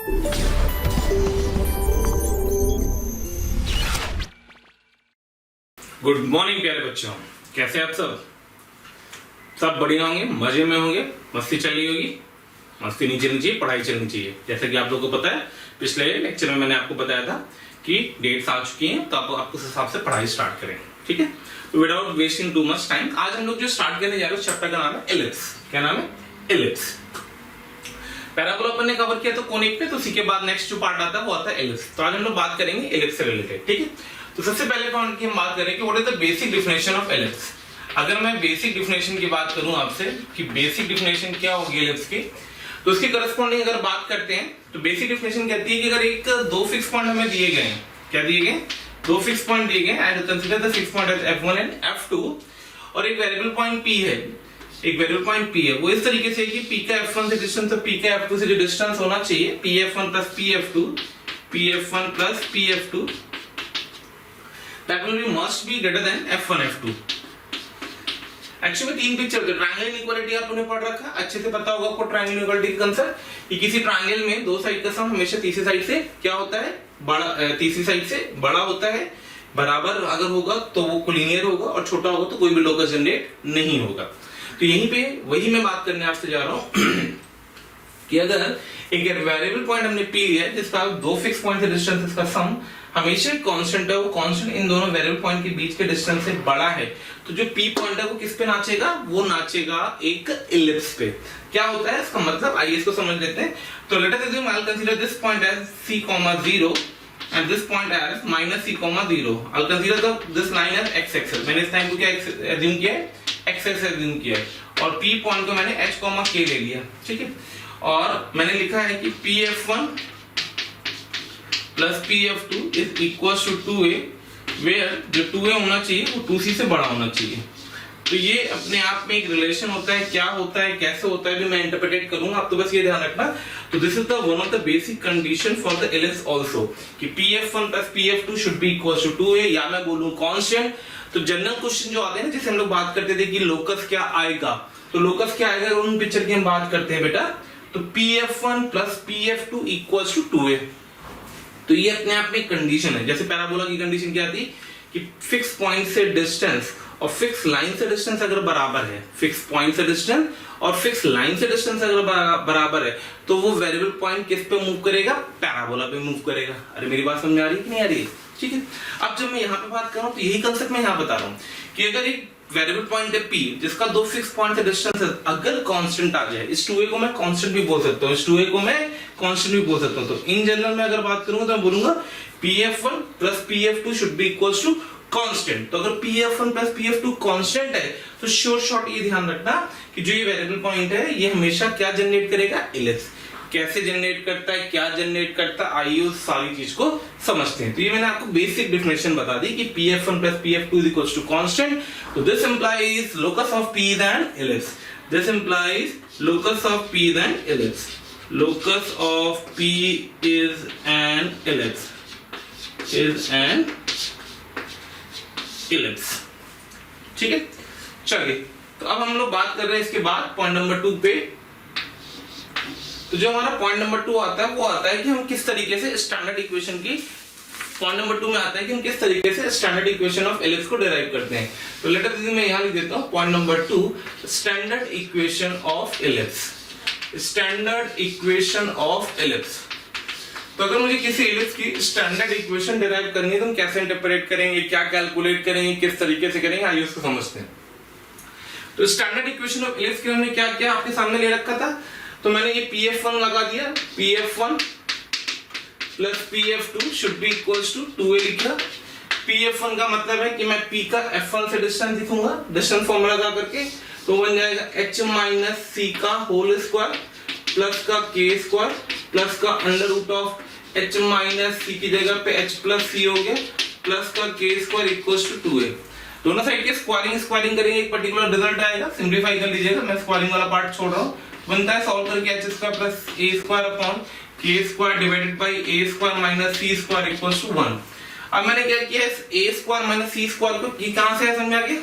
Good morning प्यारे बच्चों, कैसे आप सब बढ़िया होंगे, मजे में होंगे, मस्ती चल रही होगी। मस्ती नहीं चलनी चाहिए, पढ़ाई चलनी चाहिए। जैसा कि आप लोगों को पता है, पिछले लेक्चर में मैंने आपको बताया था कि डेट्स आ चुकी हैं, तो आप उस हिसाब से पढ़ाई स्टार्ट करें। ठीक है, तो without wasting too much time आज हम लोग जो स्टार्ट करने जा रहे हैं, चैप्टर का नाम है एलिप्स। क्या नाम है? एलिप्स। पैराबोला अपन ने कवर किया तो कोनिक पे, तो उसी के बाद नेक्स्ट जो पार्ट आता है वो आता है एलिप्स। तो आज हम लोग बात करेंगे एलिप्स से रिलेटेड। ठीक है, तो सबसे पहले पॉइंट की हम बात करें कि what is the basic definition of ellipse. अगर मैं बेसिक डेफिनेशन की बात करूं आपसे कि बेसिक डेफिनेशन क्या होगी एलिप्स की, तो उसके करस्पॉन्डिंग अगर बात करते हैं तो बेसिक डेफिनेशन कहती है कि अगर एक दो फिक्स पॉइंट हमें दिए गए हैं, क्या दिए गए? दो फिक्स पॉइंट दिए गए, I will consider the fix point as f1 and f2, और एक वेरिएबल पॉइंट p है, एक वेरिएबल पॉइंट p है। वो इस तरीके से कि p का f1 से डिस्टेंस और p का f2 से जो डिस्टेंस होना चाहिए, pf1 plus pf2, pf1 plus pf2, that will be must be greater than f1 f2। Actually तीन पिक्चर थे, ट्रायंगल इनइक्वालिटी आपने पढ़ रखा, अच्छे से पता होगा आपको ट्रायंगल इनइक्वालिटी का कांसेप्ट कि किसी ट्रायंगल में दो साइड का सम हमेशा तीसरी साइड से क्या होता है? बड़ा, तीसरी साइड से बड़ा होता है। बराबर अगर होगा तो वो कोलिनियर होगा, और छोटा होगा तो कोई भी लोकस जनरेट नहीं होगा। तो यहीं पे वही मैं बात करने आपसे जा रहा हूं कि अगर एक वेरिएबल पॉइंट हमने p लिया है जिसका दो फिक्स पॉइंट से डिस्टेंस इसका सम हमेशा कांस्टेंट है, वो कांस्टेंट इन दोनों वेरिएबल पॉइंट के बीच के डिस्टेंस से बड़ा है, तो जो p पॉइंट है वो किस पे नाचेगा? वो नाचेगा एक इलिप्स पे। क्या होता है इसका मतलब? आइए इसको समझ लेते हैं। तो let us assume I will consider this point as c, 0 and this point as -c, 0। I'll consider this line as x axis। मैंने इस लाइन को क्या assume किया है? x axis assume किया है, और p पॉइंट को मैंने h, k ले लिया। ठीक है, और मैंने लिखा है कि pf1 plus pf2 is equals to 2a, where जो 2a होना चाहिए वो 2c से बड़ा होना चाहिए। तो ये अपने आप में एक रिलेशन होता है, क्या होता है, कैसे होता है, जो मैं इंटरप्रेट करूंगा, आप तो बस ये ध्यान रखना। तो this is the one of the basic condition for the ellipse also कि pf1 plus pf2 should be equals to 2a, या मैं बोलूं कांस्टेंट। तो जनरल क्वेश्चन जो आते हैं ना, जिसे हम लोग बात करते थे कि लोकस क्या आएगा, तो लोकस क्या आएगा उन पिक्चर की हम बात करते हैं बेटा। तो pf1 plus pf2 equals to 2a। तो ये अपने आप में एक कंडीशन है। जैसे पैराबोला की कंडीशन क्या थी कि फिक्स पॉइंट से डिस्टेंस और फिक्स लाइन से डिस्टेंस अगर बराबर है, फिक्स पॉइंट से डिस्टेंस और फिक्स लाइन से डिस्टेंस अगर बराबर है, तो वो वेरिएबल पॉइंट किस पे मूव करेगा? पैराबोला पे मूव करेगा। अरे मेरी बात समझ आ रही है कि नहीं आ रही है? ठीक है, अब जब मैं यहाँ पे बात कर रहा हूँ तो यही कंसेप्ट मैं यहाँ बता रहा हूँ कि अगर एक वेरिएबल पॉइंट है p जिसका दो फिक्स पॉइंट से डिस्टेंस है, अगर कांस्टेंट आ जाए, इस 2a को मैं कांस्टेंट भी बोल सकता हूँ, इस 2a को मैं कांस्टेंट भी बोल सकता हूँ। तो इन जनरल में अगर बात करूंगा तो मैं बोलूंगा pf1 plus pf2 should be equals to constant. तो अगर pf1 plus pf2 कांस्टेंट है तो शॉर्ट ये ध्यान रखना कि जो ये वेरिएबल पॉइंट है ये हमेशा क्या जनरेट करेगा? इलिप्स। कैसे जनरेट करता है, क्या जनरेट करता है, आइए उस सारी चीज को समझते हैं। तो ये मैंने आपको बेसिक डेफिनेशन बता दी कि pf1 plus pf2 is equals to constant। तो this implies locus of p than ellipse। This implies locus of p than ellipse। Locus of p is an ellipse। Is an ellipse। ठीक है, चलिए तो अब हम लोग बात कर रहे हैं इसके बाद पॉइंट नंबर 2 पे। तो जो हमारा पॉइंट नंबर 2 आता है वो आता है कि हम किस तरीके से स्टैंडर्ड इक्वेशन की, पॉइंट नंबर 2 में आता है कि हम किस तरीके से स्टैंडर्ड इक्वेशन ऑफ एलिप्स को डिराइव करते हैं। तो लेट अस मैं यहां लिख देता हूं point number 2, standard equation of ellipse. Standard equation of ellipse. तो अगर मुझे किसी एलिप्स की स्टैंडर्ड इक्वेशन डिराइव करनी है तो हम कैसे इंटरप्रेट करेंगे, क्या कैलकुलेट करेंगे, किस तरीके से करेंगे, आइए उसको समझते हैं। तो स्टैंडर्ड इक्वेशन ऑफ एलिप्स के हमने क्या किया, आपके सामने ले रखा था। तो मैंने ये pf1 लगा दिया, pf1 plus pf2 should be equals to 2a लिखा। pf1 का मतलब है कि मैं p का f1 से डिस्टेंस लिखूंगा, डिस्टेंस फॉर्मूला लगा करके, तो बन जाएगा h minus c का होल स्क्वायर प्लस का k स्क्वायर प्लस का under root of h minus c की जगह पे h plus c हो गया प्लस का k square equals to 2a। दोनों साइड के स्क्वायरिंग करेंगे, एक पर्टिकुलर रिजल्ट आएगा। सिंपलीफाई कर लीजिएगा, मैं स्क्वायरिंग वाला पार्ट छोड़ रहा हूँ। बनता है सॉल्व करके h square plus a square upon k square divided by a square minus c square equals to 1। अब मैंने क्या किया, a square minus c square को ये कहां से है समझ आ गया?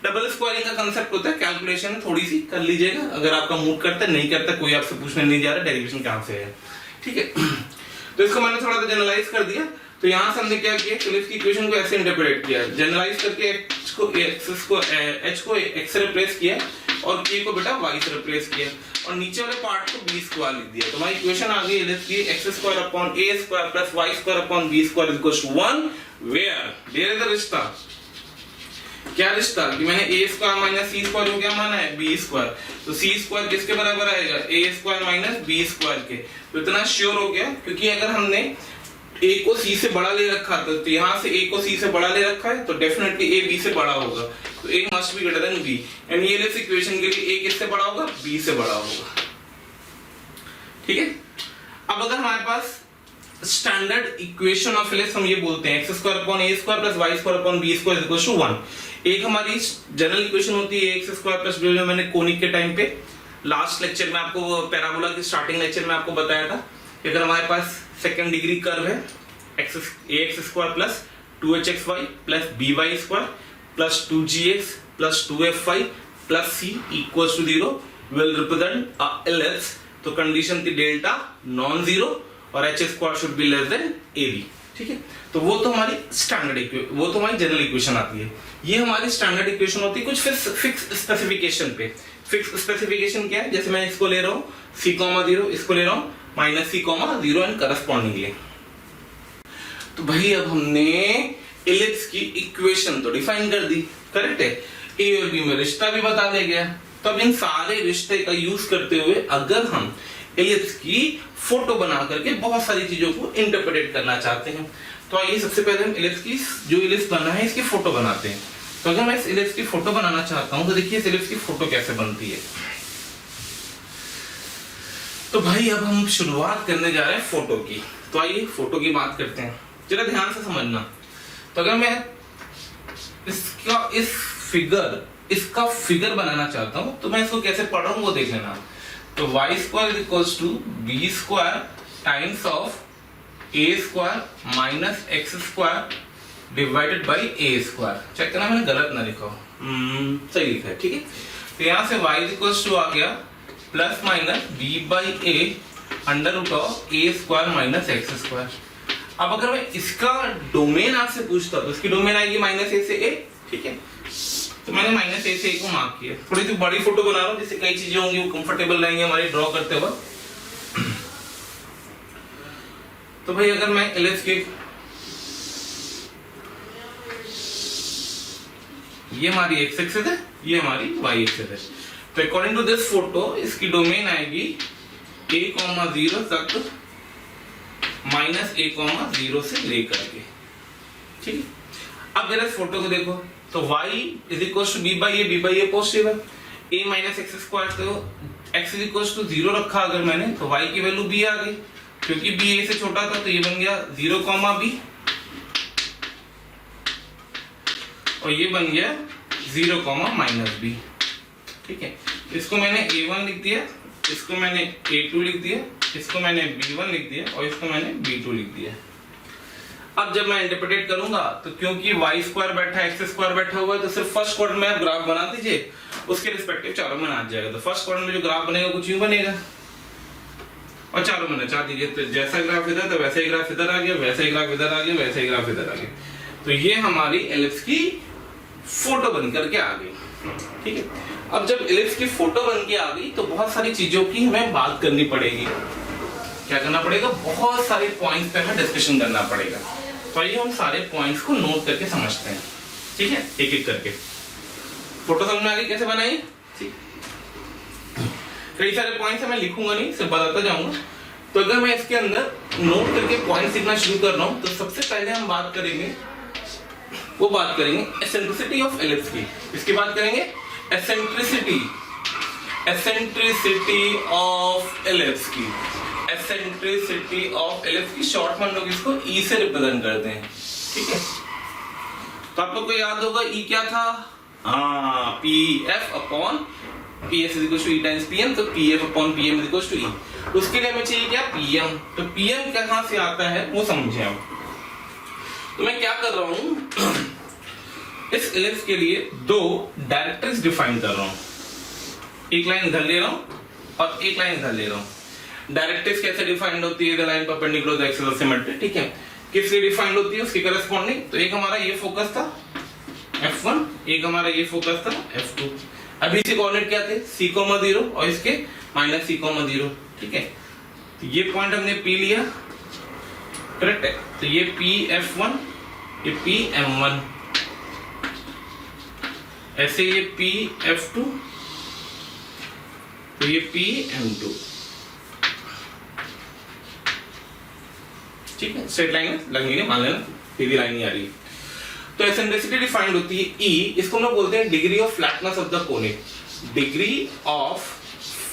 डबल स्क्वायरिंग का कांसेप्ट होता है, कैलकुलेशन थोड़ी सी कर लीजिएगा, अगर आपका मूड करता है, नहीं करता कोई आपसे पूछने नहीं जा रहा डेरिवेशन कहां से है। ठीक है। तो इसको मैंने थोड़ा सा जनरलाइज कर दिया। तो यहाँ से हमने क्या किया, फिलिप्स की इक्वेशन को ऐसे इंटरप्रेट किया, जनरलाइज करके h को x से रिप्लेस किया और k को बेटा y से रिप्लेस किया और नीचे वाले पार्ट को b स्क्वायर लिख दिया। तो हमारी इक्वेशन आ गई x square upon a square plus y square upon b square is equal to 1 where there is the रिश्ता। क्या रिश्ता कि मैंने a square minus c square को क्या माना है, b स्क्वायर। तो c स्क्वायर किसके बराबर आएगा, a square minus b square के। तो इतना श्योर हो गया क्योंकि अगर हमने a को c से बड़ा ले रखा था तो यहाँ से a को c से बड़ा ले रखा है तो डेफिनेटली a b से बड़ा होगा। तो a must be greater than b and ये इस इक्वेशन के लिए a किससे बड़ा होगा, b से बड़ा होगा। ठीक है। अब अगर हमारे पास स्टैंडर्ड इक्वेशन ऑफ फिलिप्स हम ये बोलते हैं x square upon a square plus y square upon b square is equal to 1। एक हमारी जनरल इक्वेशन होती है x स्क्वायर प्लस b, मैंने कोनिक के टाइम पे लास्ट लेक्चर में आपको पैराबोला की स्टार्टिंग लेक्चर में आपको बताया था कि अगर हमारे पास सेकंड डिग्री कर्व है ax square plus 2hxy plus by square plus 2gx plus 2fy plus c equals to 0 will represent a ellipse. तो कंडीशन थी डेल्टा नॉन जीरो और h square should be less than ab। ठीक है। तो वो तो हमारी जनरल इक्वेशन आती है। ये हमारी स्टैंडर्ड इक्वेशन होती है कुछ फिक्स स्पेसिफिकेशन पे। फिक्स स्पेसिफिकेशन क्या है, जैसे मैं इसको ले रहा हूँ c,0, इसको ले रहा हूँ माइनस c,0 एंड करस्पॉन्डिंगली। तो भाई अब हमने एलिप्स की इक्वेशन तो डिफाइन कर दी, करेक्ट है, a और b में रिश्ता भी बता दिया गया। तो अब इन सारे रिश्ते का यूज करते हुए अगर हम एलिप्स की फोटो बना करके बहुत सारी चीजों को इंटरप्रेट करना चाहते हैं तो आइए सबसे पहले हम एलिप्स की जो एलिप्स बना है इसकी फोटो बनाते हैं। तो अगर मैं इस एलिप्स की फोटो बनाना चाहता हूं तो देखिए इस एलिप्स की फोटो कैसे बनती है। तो भाई अब हम शुरुआत करने जा रहे हैं फोटो की। तो आइए फोटो की बात करते हैं, जरा ध्यान से समझना। तो अगर मैं इसका फिगर बनाना चाहता हूं तो मैं इसको कैसे पढ़ रहा हूं वो देख लेना। तो y square equals to b square times of a square minus x square divided by a square. Check करना मैंने गलत ना लिखा हो, सही लिखा है। ठीक है। तो यहाँ से y इक्वल्स टू आ गया plus minus b by a under root of a square minus x square. अब अगर मैं इसका डोमेन आपसे पूछता तो इसकी डोमेन आएगी माइनस a से a। ठीक है। तो मैंने माइनस a से a को मार्क किया। थोड़ी सी बड़ी फोटो बना रहा हूँ जिससे कई चीजें होंगी वो कंफर्टेबल रहेंगे हमारे ड्रॉ करते वक्त। तो भाई अगर मैं एलिप्स के ये हमारी x एक्सिस है, ये हमारी y एक्सिस है। तो अकॉर्डिंग टू दिस फोटो इसकी डोमेन आएगी a,0 तक माइनस a,0 से लेकर के। ठीक है। अब जरा इस फोटो को देखो तो y is equal to b by a positive है, a माइनस एक्स स्क्वायर। तो x इज इक्वल टू 0 रखा अगर मैंने तो y की वैल्यू b आ गई क्योंकि b a से छोटा था तो ये बन गया 0, b और ये बन गया 0, माइनस b। ठीक है। इसको मैंने a1 लिख दिया, इसको मैंने a2 लिख दिया, इसको मैंने b1 लिख दिया और इसको मैंने b2 लिख दिया। अब जब मैं इंटरप्रेट करूंगा तो क्योंकि y स्क्वायर बैठा है, x स्क्वायर बैठा हुआ है तो सिर्फ फर्स्ट क्वाड्रेंट में आप ग्राफ बना दीजिए, उसके रिस्पेक्टिव चारों में आ जाएगा। तो फर्स्ट क्वाड्रेंट में जो ग्राफ बनेगा कुछ यूं बनेगा और चारों में नचा दीजिए। तो जैसा ग्राफ इधर तो वैसा ही ग्राफ इधर आ गया, वैसा ही ग्राफ इधर आ गया, वैसा ही ग्राफ इधर आ गया। तो ये हमारी एलिप्स की फोटो बन करके आ गई। ठीक है। अब जब एलिप्स की फोटो बन के आ गई तो बहुत सारी चीजों की हमें बात करनी पड़ेगी। क्या करना पड़ेगा, बहुत सारे पॉइंट्स पे हमें डिस्कशन करना पड़ेगा। तो आइए हम सारे पॉइंट्स को नोट करके समझते हैं। ठीक है, एक एक करके। फोटो समझ में आ गई कैसे बनाई। ठीक, कई सारे पॉइंट्स मैं लिखूंगा नहीं, सिर्फ बताता जाऊंगा। तो अगर मैं इसके अंदर नोट करके पॉइंट्स लिखना शुरू कर रहा हूं तो सबसे पहले हम बात करेंगे एसेंट्रिसिटी ऑफ एलिप्स की। इसकी बात करेंगे एसेंट्रिसिटी ऑफ एलिप्स की। एसेंट्रिसिटी ऑफ एलिप्स की शॉर्ट में हम लोग इसको ई से रिप्रेजेंट करते हैं। ठीक है। तो आप लोग को याद होगा ई क्या था, P F upon P S is equal to E times P M. तो P F upon P M is equal to E. उसके लिए हमें चाहिए क्या, पी एम। तो पी एम कहां से आता है वो समझे हम। तो मैं क्या कर रहा हूं इस एलिप्स के लिए दो डायरेक्ट्रिक्स डिफाइन कर रहा हूं। एक लाइन इधर ले रहा हूं और एक लाइन इधर ले रहा हूं। डायरेक्ट्रिक्स कैसे डिफाइंड होती है, the line perpendicular to the axis of symmetry, ठीक है, किस लिए डिफाइंड होती है उसकी करस्पॉन्डिंग। तो एक हमारा ये फोकस था F1, एक हमारा ये फोकस था F2। अभी इसके कोऑर्डिनेट क्या थे, c,0 और इसके -c,0, ठीक है। तो ये पॉइंट हमने P लिया, करेक्ट है। तो ये P_F1, ये P_M1, ऐसे ये P_F2, तो ये P_M2, ठीक है। स्ट्रेट लाइन है, लगेंगे, मान लेना सीधी लाइन नहीं आ रही है। तो एसेंट्रिसिटी डिफाइंड होती है E, इसको हम लोग बोलते हैं degree of flatness of the conic, degree of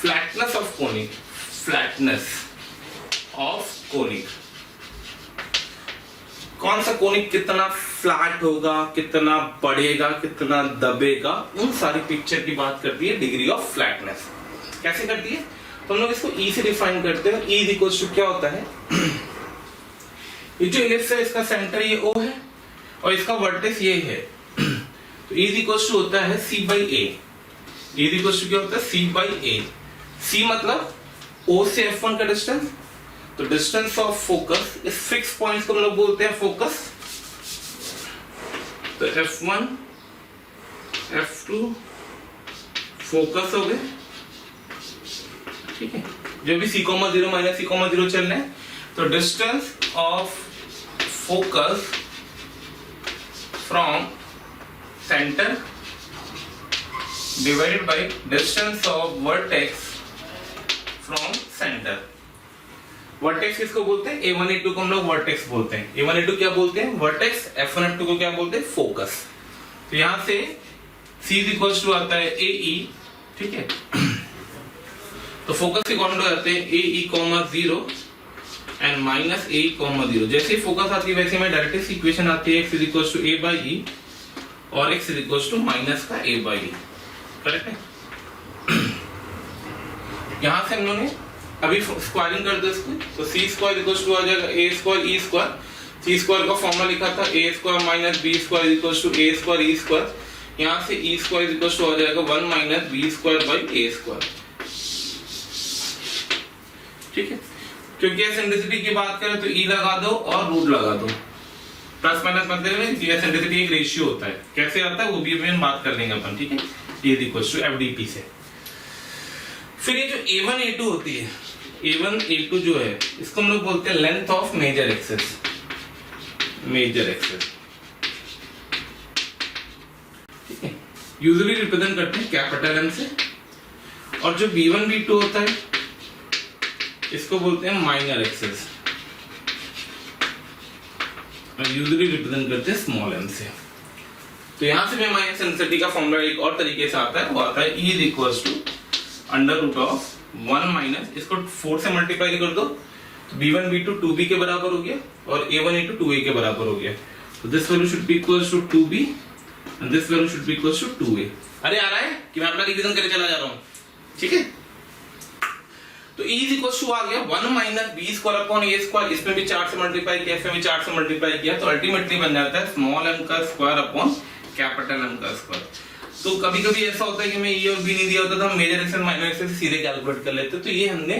flatness of conic, flatness of conic. कौन सा कोनिक कितना फ्लैट होगा, कितना बढ़ेगा, कितना दबेगा, उन सारी पिक्चर की बात करती है डिग्री ऑफ फ्लैटनेस। कैसे करती है, तो हम लोग इसको E से डिफाइन करते हैं। E इक्वल्स टू क्या होता है, ये जो इलिप्स है इसका सेंटर ये O है और इसका वर्टेक्स ये है, तो E इक्वल्स टू होता है C/A। E इक्वल्स टू क्या होता है, C/A। C मतलब O से F1 का डिस्टेंस, तो डिस्टेंस ऑफ फोकस, इस फिक्स पॉइंट्स को हम लोग बोलते हैं फोकस। तो F1 F2 फोकस हो गए, ठीक है। जो भी c,0 -c,0 चल रहे हैं, तो distance of focus from centre divided by distance of vertex from centre. Vertex किसको बोलते हैं, A1 A2 को हम लोग वर्टेक्स बोलते हैं। A1 A2 क्या बोलते हैं, वर्टेक्स। F1 F2 को क्या बोलते हैं, फोकस। तो यहां से C इक्वल्स टू आता है AE, ठीक है। तो फोकस के कॉर्डिनेट हो जाते हैं AE, 0 एंड -AE, 0। जैसे ही फोकस आती है वैसे में डायरेक्ट इक्वेशन आती है x इक्वल्स टू A/E और x इक्वल्स टू माइनस का A/E, करेक्ट है। यहां से हम लोगों ने अभी स्क्वायरिंग कर दो इसको, तो c² इक्वल्स टू आ जाएगा A² E²। c² का फॉर्मूला लिखा था A² - B² equals to A² E²। यहां से E² इक्वल्स टू आ जाएगा 1 - B² A², ठीक है। क्योंकि एसेंट्रिसिटी की बात करें तो E लगा दो और रूट लगा दो, प्लस माइनस मतलब एसेंट्रिसिटी एक रेशियो होता है, कैसे आता है वो भी हम बात कर लेंगे अपन, ठीक है। E इक्वल्स टू FDP से। फिर ये जो A1 A2 होती है, A1 A2 जो है इसको हम लोग बोलते हैं length of major axis, major axis, ठीक है। यूजुअली रिप्रेजेंट करते हैं कैपिटल M से। और जो B1 B2 होता है इसको बोलते हैं माइनर एक्सिस, और यूजुअली रिप्रेजेंट करते हैं स्मॉल m से। तो यहां से मैं माइनस एसेंट्रिसिटी का फॉर्मूला एक और तरीके से आता है, वो आता है E इक्वल्स टू √1 माइनस, इसको 4 से मल्टीप्लाई कर दो तो B1 B2 2B के बराबर हो गया और A1 A2 2A के बराबर हो गया। तो this value should be equals to 2B and this value should be equals to 2A। अरे आ रहा है कि मैं अपना रिवीजन करके चला जा रहा हूं, ठीक है। तो E इक्वल्स टू आ गया 1 - B² इसमें भी 4 से मल्टीप्लाई किया, इसमें भी 4 से मल्टीप्लाई किया, तो अल्टीमेटली बन जाता है स्मॉल m का स्क्वायर अपॉन कैपिटल M का स्क्वायर। तो कभी कभी ऐसा होता है कि मैं E और B नहीं दिया होता तो हम मेजर एक्सिस माइनर एक्सिस सीधे कैलकुलेट कर लेते। तो ये हमने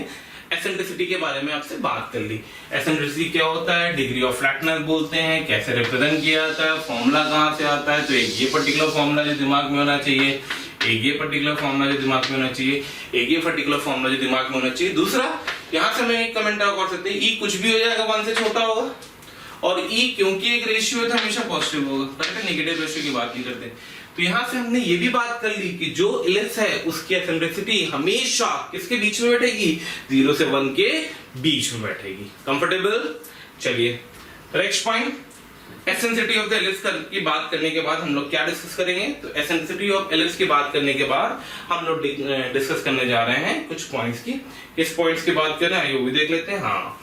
एसेंट्रिसिटी के बारे में आपसे बात कर ली। एसेंट्रिसिटी क्या होता है, डिग्री ऑफ फ्लैटनेस बोलते हैं, कैसे रिप्रेजेंट किया जाता है, फॉर्मूला कहां से आता है। तो एक ये पर्टिकुलर फॉर्मूला जो दिमाग में होना चाहिए, एक ये पर्टिकुलर फॉर्मूला जो दिमाग में होना चाहिए, एक ये पर्टिकुलर फॉर्मूला जो दिमाग में होना चाहिए। दूसरा, यहां से मैं एक कमेंट और कर सकते हैं, E कुछ भी हो जाएगा 1 से छोटा होगा, और E क्योंकि एक रेशियो है तो हमेशा पॉजिटिव होगा, करेक्ट है, नेगेटिव रेशियो की बात नहीं करते। तो यहां से हमने ये भी बात कर ली कि जो इलिप्स है उसकी एसेंट्रिसिटी हमेशा किसके बीच में बैठेगी, 0 से 1 के बीच में बैठेगी। कंफर्टेबल। चलिए next point, eccentricity of the ellipse की बात करने के बाद हम लोग क्या डिस्कस करेंगे। तो एसेंट्रिसिटी ऑफ इलिप्स की बात करने के बाद हम लोग डिस्कस करने जा रहे हैं कुछ पॉइंट्स की। किस पॉइंट्स की बात कर रहे हैं वो भी देख लेते हैं। हाँ,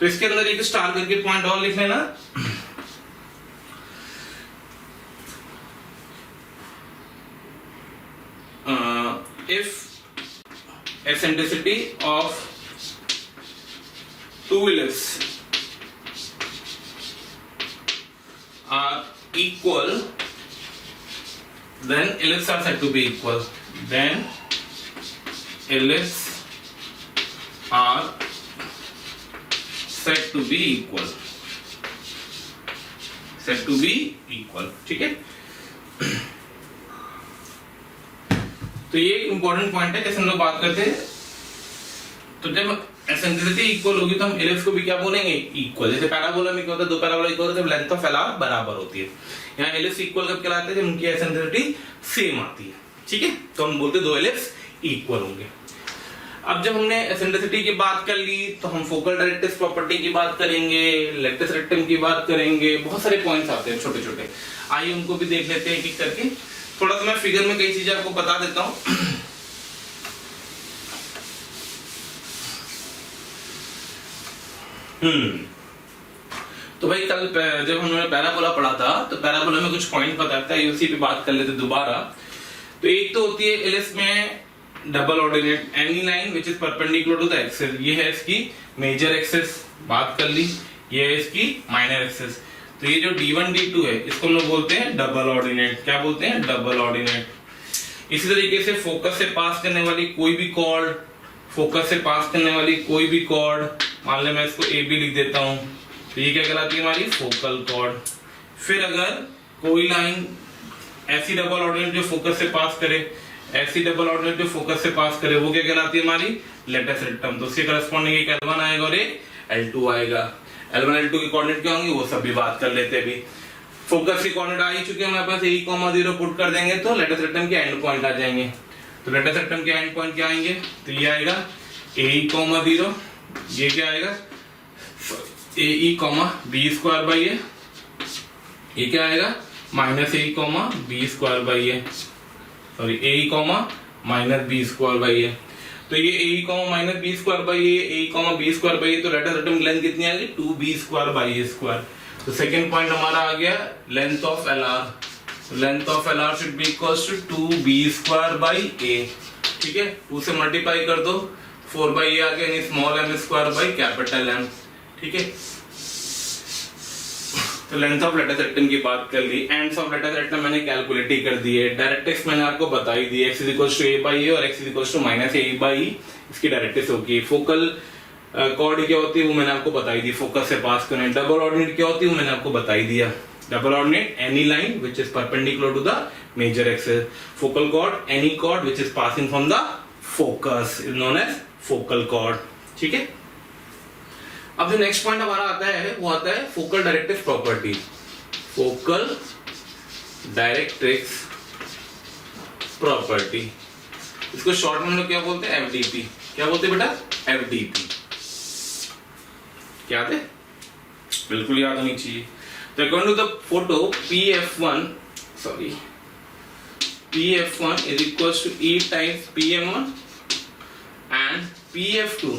तो इसके अंदर एक स्टार करके पॉइंट और लिख लेना। If eccentricity of two ellipses are equal, then ellipses are said to be equal. Then ellipses are set to be equal, set to be equal, ठीक है। तो ये एक इंपॉर्टेंट पॉइंट है, जैसे हम लोग बात करते हैं तो जब एसेंट्रिसिटी इक्वल होगी तो हम एलिप्स को भी क्या बोलेंगे, इक्वल। जैसे पैराबोला में क्या होता है, दो पैराबोला इक्वल होते हैं जब लेंथ ऑफ एलआर बराबर होती है। यहाँ एलिप्स इक्वल कब कहलाते हैं, जब उनकी एसेंट्रिसिटी सेम आती है, ठीक है। तो हम बोलते हैं दो एलिप्स इक्वल होंगे। अब जब हमने एसेंट्रिसिटी की बात कर ली तो हम फोकल डायरेक्ट्रिक्स प्रॉपर्टी की बात करेंगे, लेक्टस रेक्टम की बात करेंगे, बहुत सारे पॉइंट्स आते हैं छोटे छोटे। आइए उनको भी देख लेते हैं एक एक करके। थोड़ा सा मैं फिगर में कई चीजें आपको बता देता हूं। तो भाई कल जब हमने पैराबोला पढ़ा था तो पैराबोला में कुछ पॉइंट बताया था, उसी पे बात कर लेते दोबारा। तो एक तो होती है एलिप्स में double ordinate, any line which is perpendicular to the axis, ये है इसकी मेजर एक्सिस, बात कर ली। ये है इसकी माइनर एक्सिस। तो ये जो D1 D2 है इसको हम लोग बोलते हैं डबल ऑर्डिनेट। क्या बोलते हैं, डबल ऑर्डिनेट। इसी तरीके से फोकस से पास करने वाली कोई भी कॉर्ड, फोकस से पास करने वाली कोई भी कॉर्ड, मान ले मैं इसको AB लिख देता हूं, तो ये क्या कहलाती है, हमारी फोकल कॉर्ड। फिर अगर कोई लाइन ऐसी डबल ऑर्डिनेट जो फोकस से पास करे, ऐसी डबल ऑर्डिनेट जो फोकस से पास करे, वो क्या कहलाती है, हमारी लेटस रेक्टम। तो उसके करस्पॉन्डिंग एक L1 आएगा और एक L2 आएगा। L1 L2 के कोऑर्डिनेट क्या होंगे वो सब भी बात कर लेते हैं। अभी फोकस के कोऑर्डिनेट आ ही चुके हैं हमारे पास, A, 0 पुट कर देंगे तो लेटस रेक्टम के एंड पॉइंट आ जाएंगे। तो लेटस रेक्टम के एंड पॉइंट क्या आएंगे, तो ये आएगा A, 0, ये क्या आएगा AE, B²/A, ये क्या आएगा -AE, B²/A, sorry AE, -B²/A। तो ये AE, -B²/A, AE, B²/A, तो लेटस रेक्टम की लेंथ कितनी आएगी, 2B²/A²। तो सेकंड पॉइंट हमारा आ गया length of LR। Length of LR should be equals to 2B²/A, ठीक है। 2 से मल्टीप्लाई कर दो, 4/A आ गया, यानी स्मॉल m²/M, ठीक है। तो लेंथ ऑफ लेटस रेक्टम की बात कर ली। एंड्स ऑफ लेटस रेक्टम मैंने कैलकुलेट ही कर दी है। डायरेक्ट्रिक्स मैंने आपको बताई दी है, x A/A और x -A/E इसकी डायरेक्ट्रिक्स होगी। फोकल कॉर्ड क्या होती है वो मैंने आपको बताई दी, फोकस से पास करने। डबल ऑर्डिनेट क्या होती है वो मैंने आपको बताई दिया। Double ordinate any line which is perpendicular to the major axis. Focal chord any chord which is passing from the focus is known as focal chord, ठीक है। अब जो नेक्स्ट पॉइंट हमारा आता है वो आता है focal directrix property. Focal directrix property, इसको शॉर्ट में हम लोग क्या बोलते हैं, FDP। क्या बोलते हैं बेटा, FDP। क्या आते, बिल्कुल याद होनी चाहिए। तो according to the photo PF1 is equals to E times PM1 and PF2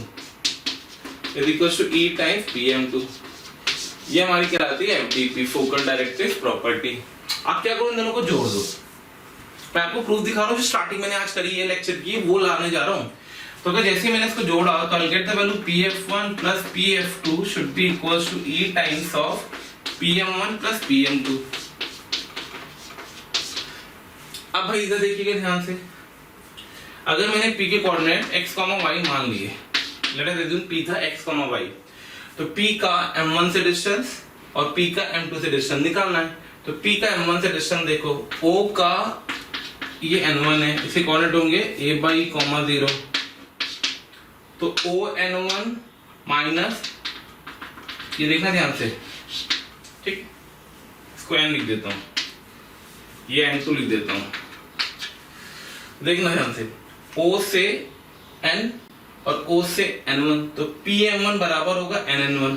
is equals to E times PM2। ये हमारी क्या आती है, FDP, फोकल डायरेक्ट्रिक्स प्रॉपर्टी। आप क्या करो, इन दोनों को जोड़ दो। मैं आपको प्रूफ दिखा रहा हूँ, जो स्टार्टिंग मैंने आज करी है लेक्चर की, वो लाने जा रहा हूँ। तो अगर जैसे मैंने इसको जोड़ा तो I'll get the value PF1 plus PF2 should be equals to E times of PM1 plus PM2। अब भाई इधर देखिएगा ध्यान से, अगर मैंने P के कोऑर्डिनेट x, y मान लिए, लेट अस अज्यूम P था x, y, तो P का M1 से डिस्टेंस और P का M2 से डिस्टेंस निकालना है। तो P का M1 से डिस्टेंस देखो, O का ये N1 है, इसके कोऑर्डिनेट होंगे A/E, 0, तो ON1 माइनस, ये देखना ध्यान से, ठीक, इसको N लिख देता हूं, ये N2 लिख देता हूं, देखना ध्यान से, O से N और O से N1, तो PM1 बराबर होगा NN1,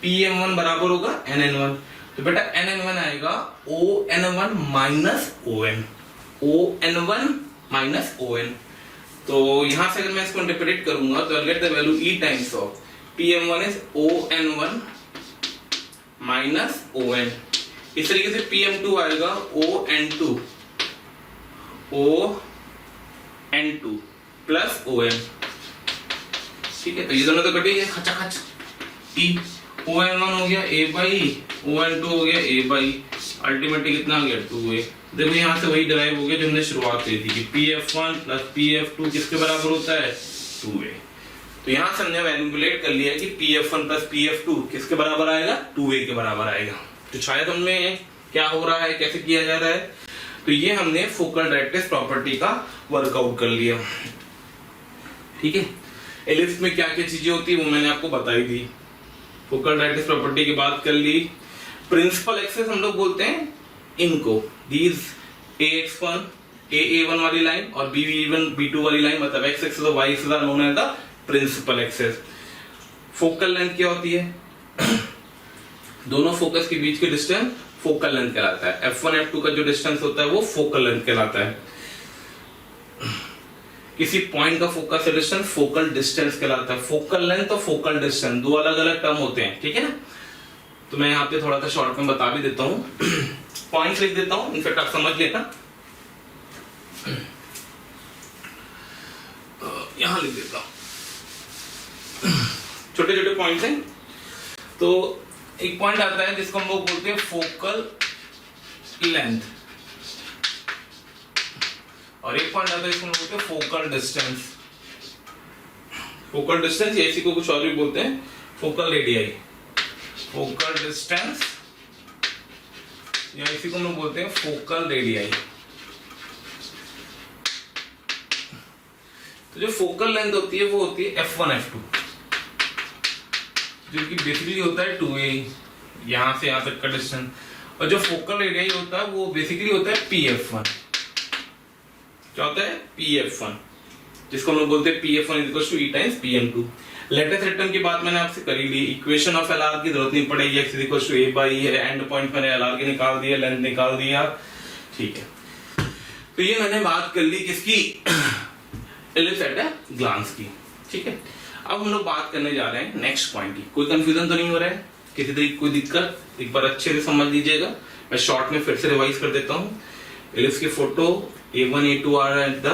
PM1 बराबर होगा NN1। तो बेटा NN1 आएगा ON1 minus ON, ON1 minus ON। तो यहां से अगर मैं इसको इंटरप्रेट करूंगा तो I'll get the value E times of PM1 is ON1 minus ON। इस तरीके से PM2 आएगा ON2 प्लस ON, ठीक है। तो ये दोनों तो कटे गए खचाखच। E ON1 हो गया A/E, ON2 हो गया A/E, अल्टीमेटली कितना हो गया 2A। देखो यहाँ से वही डिराइव हो गया जो हमने शुरुआत की थी कि PF1 प्लस PF2 किसके बराबर होता है, 2A। तो यहां से हमने मैनिपुलेट कर लिया कि PF1 प्लस PF2 किसके बराबर आएगा, 2a के बराबर आएगा। तो शायद हमने क्या हो रहा है, कैसे किया जा रहा है, तो ये हमने फोकल डायरेक्ट्रिक्स प्रॉपर्टी का वर्कआउट कर लिया। ठीक है, एलिप्स में क्या क्या चीजें होती है वो मैंने आपको बताई थी। फोकल डायरेक्ट्रिक्स प्रॉपर्टी की बात कर ली। प्रिंसिपल एक्सेस हम लोग बोलते हैं इनको, दीज AX1 AA1 वाली लाइन और BB1 B2 वाली लाइन, मतलब X एक्सेस और Y axes are known as the principal axes. Focal length क्या होती है, दोनों फोकस के बीच के डिस्टेंस फोकल लेंथ कहलाता है। F1 F2 का जो डिस्टेंस होता है वो फोकल लेंथ कहलाता है। किसी पॉइंट का फोकस से डिस्टेंस फोकल डिस्टेंस कहलाता है। फोकल लेंथ और फोकल डिस्टेंस दो अलग अलग टर्म होते हैं, ठीक है ना। तो मैं यहाँ पे थोड़ा सा शॉर्ट में बता भी देता हूँ, पॉइंट्स लिख देता हूँ, इनफेक्ट आप समझ लेना। यहां लिख देता हूं, छोटे छोटे पॉइंट्स हैं। तो एक पॉइंट आता है जिसको हम लोग बोलते हैं फोकल लेंथ, और एक पॉइंट आता है जिसको हम लोग बोलते हैं फोकल डिस्टेंस। फोकल डिस्टेंस या इसी को कुछ और भी बोलते हैं फोकल रेडियाई, फोकल डिस्टेंस या इसी को हम लोग बोलते हैं फोकल रेडियाई। तो जो फोकल लेंथ होती है वो होती है F1 F2, जो कि बेसिकली होता है 2a, यहां से यहां तक का डिस्टेंस। और जो फोकल रेडियाई होता है वो बेसिकली होता है PF1। क्या होता है, PF1, जिसको हम लोग बोलते हैं PF1 = E times PM2। Latest return की बात मैंने आपसे करी ली, इक्वेशन ऑफ LR की जरूरत नहीं पड़ेगी, X = A/E, एंड पॉइंट मैंने LR के निकाल दिया, लेंथ निकाल दिया, ठीक है। तो ये मैंने बात कर ली किसकी, एलिप्स एट अ ग्लांस की, ठीक है। अब हम लोग बात करने जा रहे हैं नेक्स्ट पॉइंट की। कोई कंफ्यूजन तो नहीं हो रहा है, किसी तरीके कोई दिक्कत, एक बार अच्छे से समझ लीजिएगा। मैं शॉर्ट में फिर से रिवाइज कर देता हूँ। एलिप्स की photo A1 A2 are at the